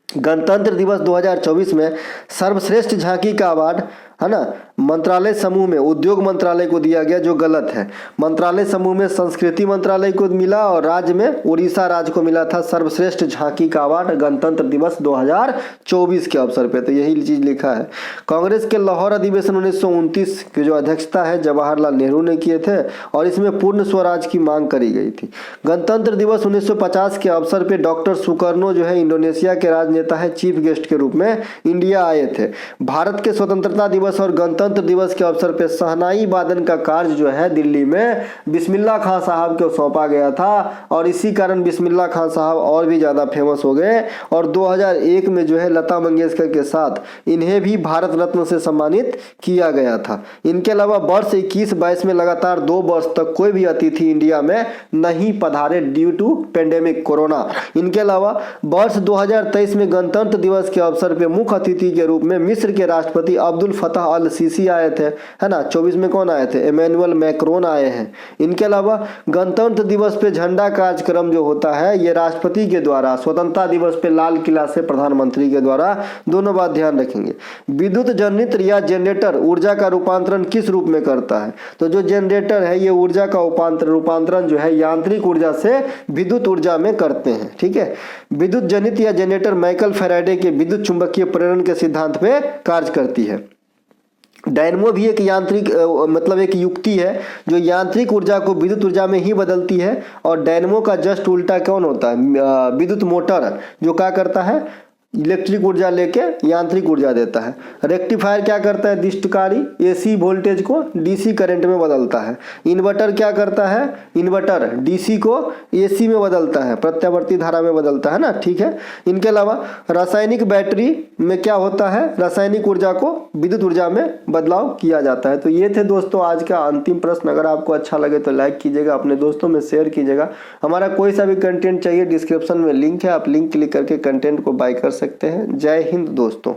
गणतंत्र दिवस 2024 में सर्वश्रेष्ठ झांकी का अवार्ड, है ना, मंत्रालय समूह में उद्योग मंत्रालय को दिया गया, जो गलत है। मंत्रालय समूह में संस्कृति मंत्रालय को मिला और राज्य में उड़ीसा राज्य को मिला था सर्वश्रेष्ठ झांकी का अवार्ड गणतंत्र दिवस 2024 के अवसर पे। तो यही चीज लिखा है। कांग्रेस के लाहौर अधिवेशन 1929 की जो अध्यक्षता है जवाहरलाल नेहरू ने किए थे और इसमें पूर्ण स्वराज की मांग करी गई थी। गणतंत्र दिवस 1950 के अवसर पे डॉक्टर सुकर्नो जो है इंडोनेशिया के राजनेता है, चीफ गेस्ट के रूप में इंडिया आए थे। भारत के स्वतंत्रता दिवस और गणतंत्र दिवस के अवसर पे शहनाई वादन का कार्य जो है दिल्ली में बिस्मिल्लाह खां साहब को सौंपा गया था और इसी कारण बिस्मिल्लाह खां साहब और भी ज्यादा फेमस हो गए और 2001 में जो है लता मंगेशकर के साथ इन्हें भी भारत रत्न से सम्मानित किया गया था। इनके अलावा वर्ष 21-22 में लगातार 2 वर्ष तक कोई भी अतिथि इंडिया में नहीं पधारे ड्यू टू पेंडेमिक कोरोना। इनके अलावा वर्ष 2023 में गणतंत्र दिवस के अवसर पर मुख्य अतिथि के रूप में मिस्र के राष्ट्रपति अब्दुल फतह अल सीसी आए थे, है ना। 24 में कौन आए थे? इमैनुअल मैक्रोन आए हैं। इनके अलावा गणतंत्र दिवस पे झंडा कार्यक्रम जो होता है ये राष्ट्रपति के द्वारा, स्वतंत्रता दिवस पे लाल किला से प्रधानमंत्री के द्वारा, दोनों बात ध्यान रखेंगे। विद्युत जनरेटर या जनरेटर ऊर्जा का रूपांतरण किस रूप में करता है? तो जो जनरेटर है ये ऊर्जा का रूपांतरण जो है यांत्रिक ऊर्जा से विद्युत ऊर्जा में करते हैं, ठीक है। विद्युत जनित या जनरेटर माइकल फैराडे के विद्युत चुंबकीय प्रेरण के सिद्धांत पे कार्य करती है। डायनमो भी एक यांत्रिक मतलब एक युक्ति है जो यांत्रिक ऊर्जा को विद्युत ऊर्जा में ही बदलती है और डायनमो का जस्ट उल्टा कौन होता है? विद्युत मोटर जो क्या करता है? इलेक्ट्रिक ऊर्जा लेके यांत्रिक ऊर्जा देता है। रेक्टिफायर क्या करता है? दिष्टकारी एसी वोल्टेज को डीसी करंट में बदलता है। इन्वर्टर क्या करता है? इन्वर्टर डीसी को एसी में बदलता है, प्रत्यावर्ती धारा में बदलता है ना, ठीक है। इनके अलावा रासायनिक बैटरी में क्या होता है? रासायनिक ऊर्जा को विद्युत ऊर्जा में बदलाव किया जाता है। तो ये थे दोस्तों आज का अंतिम प्रश्न। अगर आपको अच्छा लगे तो लाइक कीजिएगा, अपने दोस्तों में शेयर कीजिएगा। हमारा कोई सा भी कंटेंट चाहिए डिस्क्रिप्शन में लिंक है, आप लिंक क्लिक करके कंटेंट को बाय कर सकते हैं। जय हिंद दोस्तों।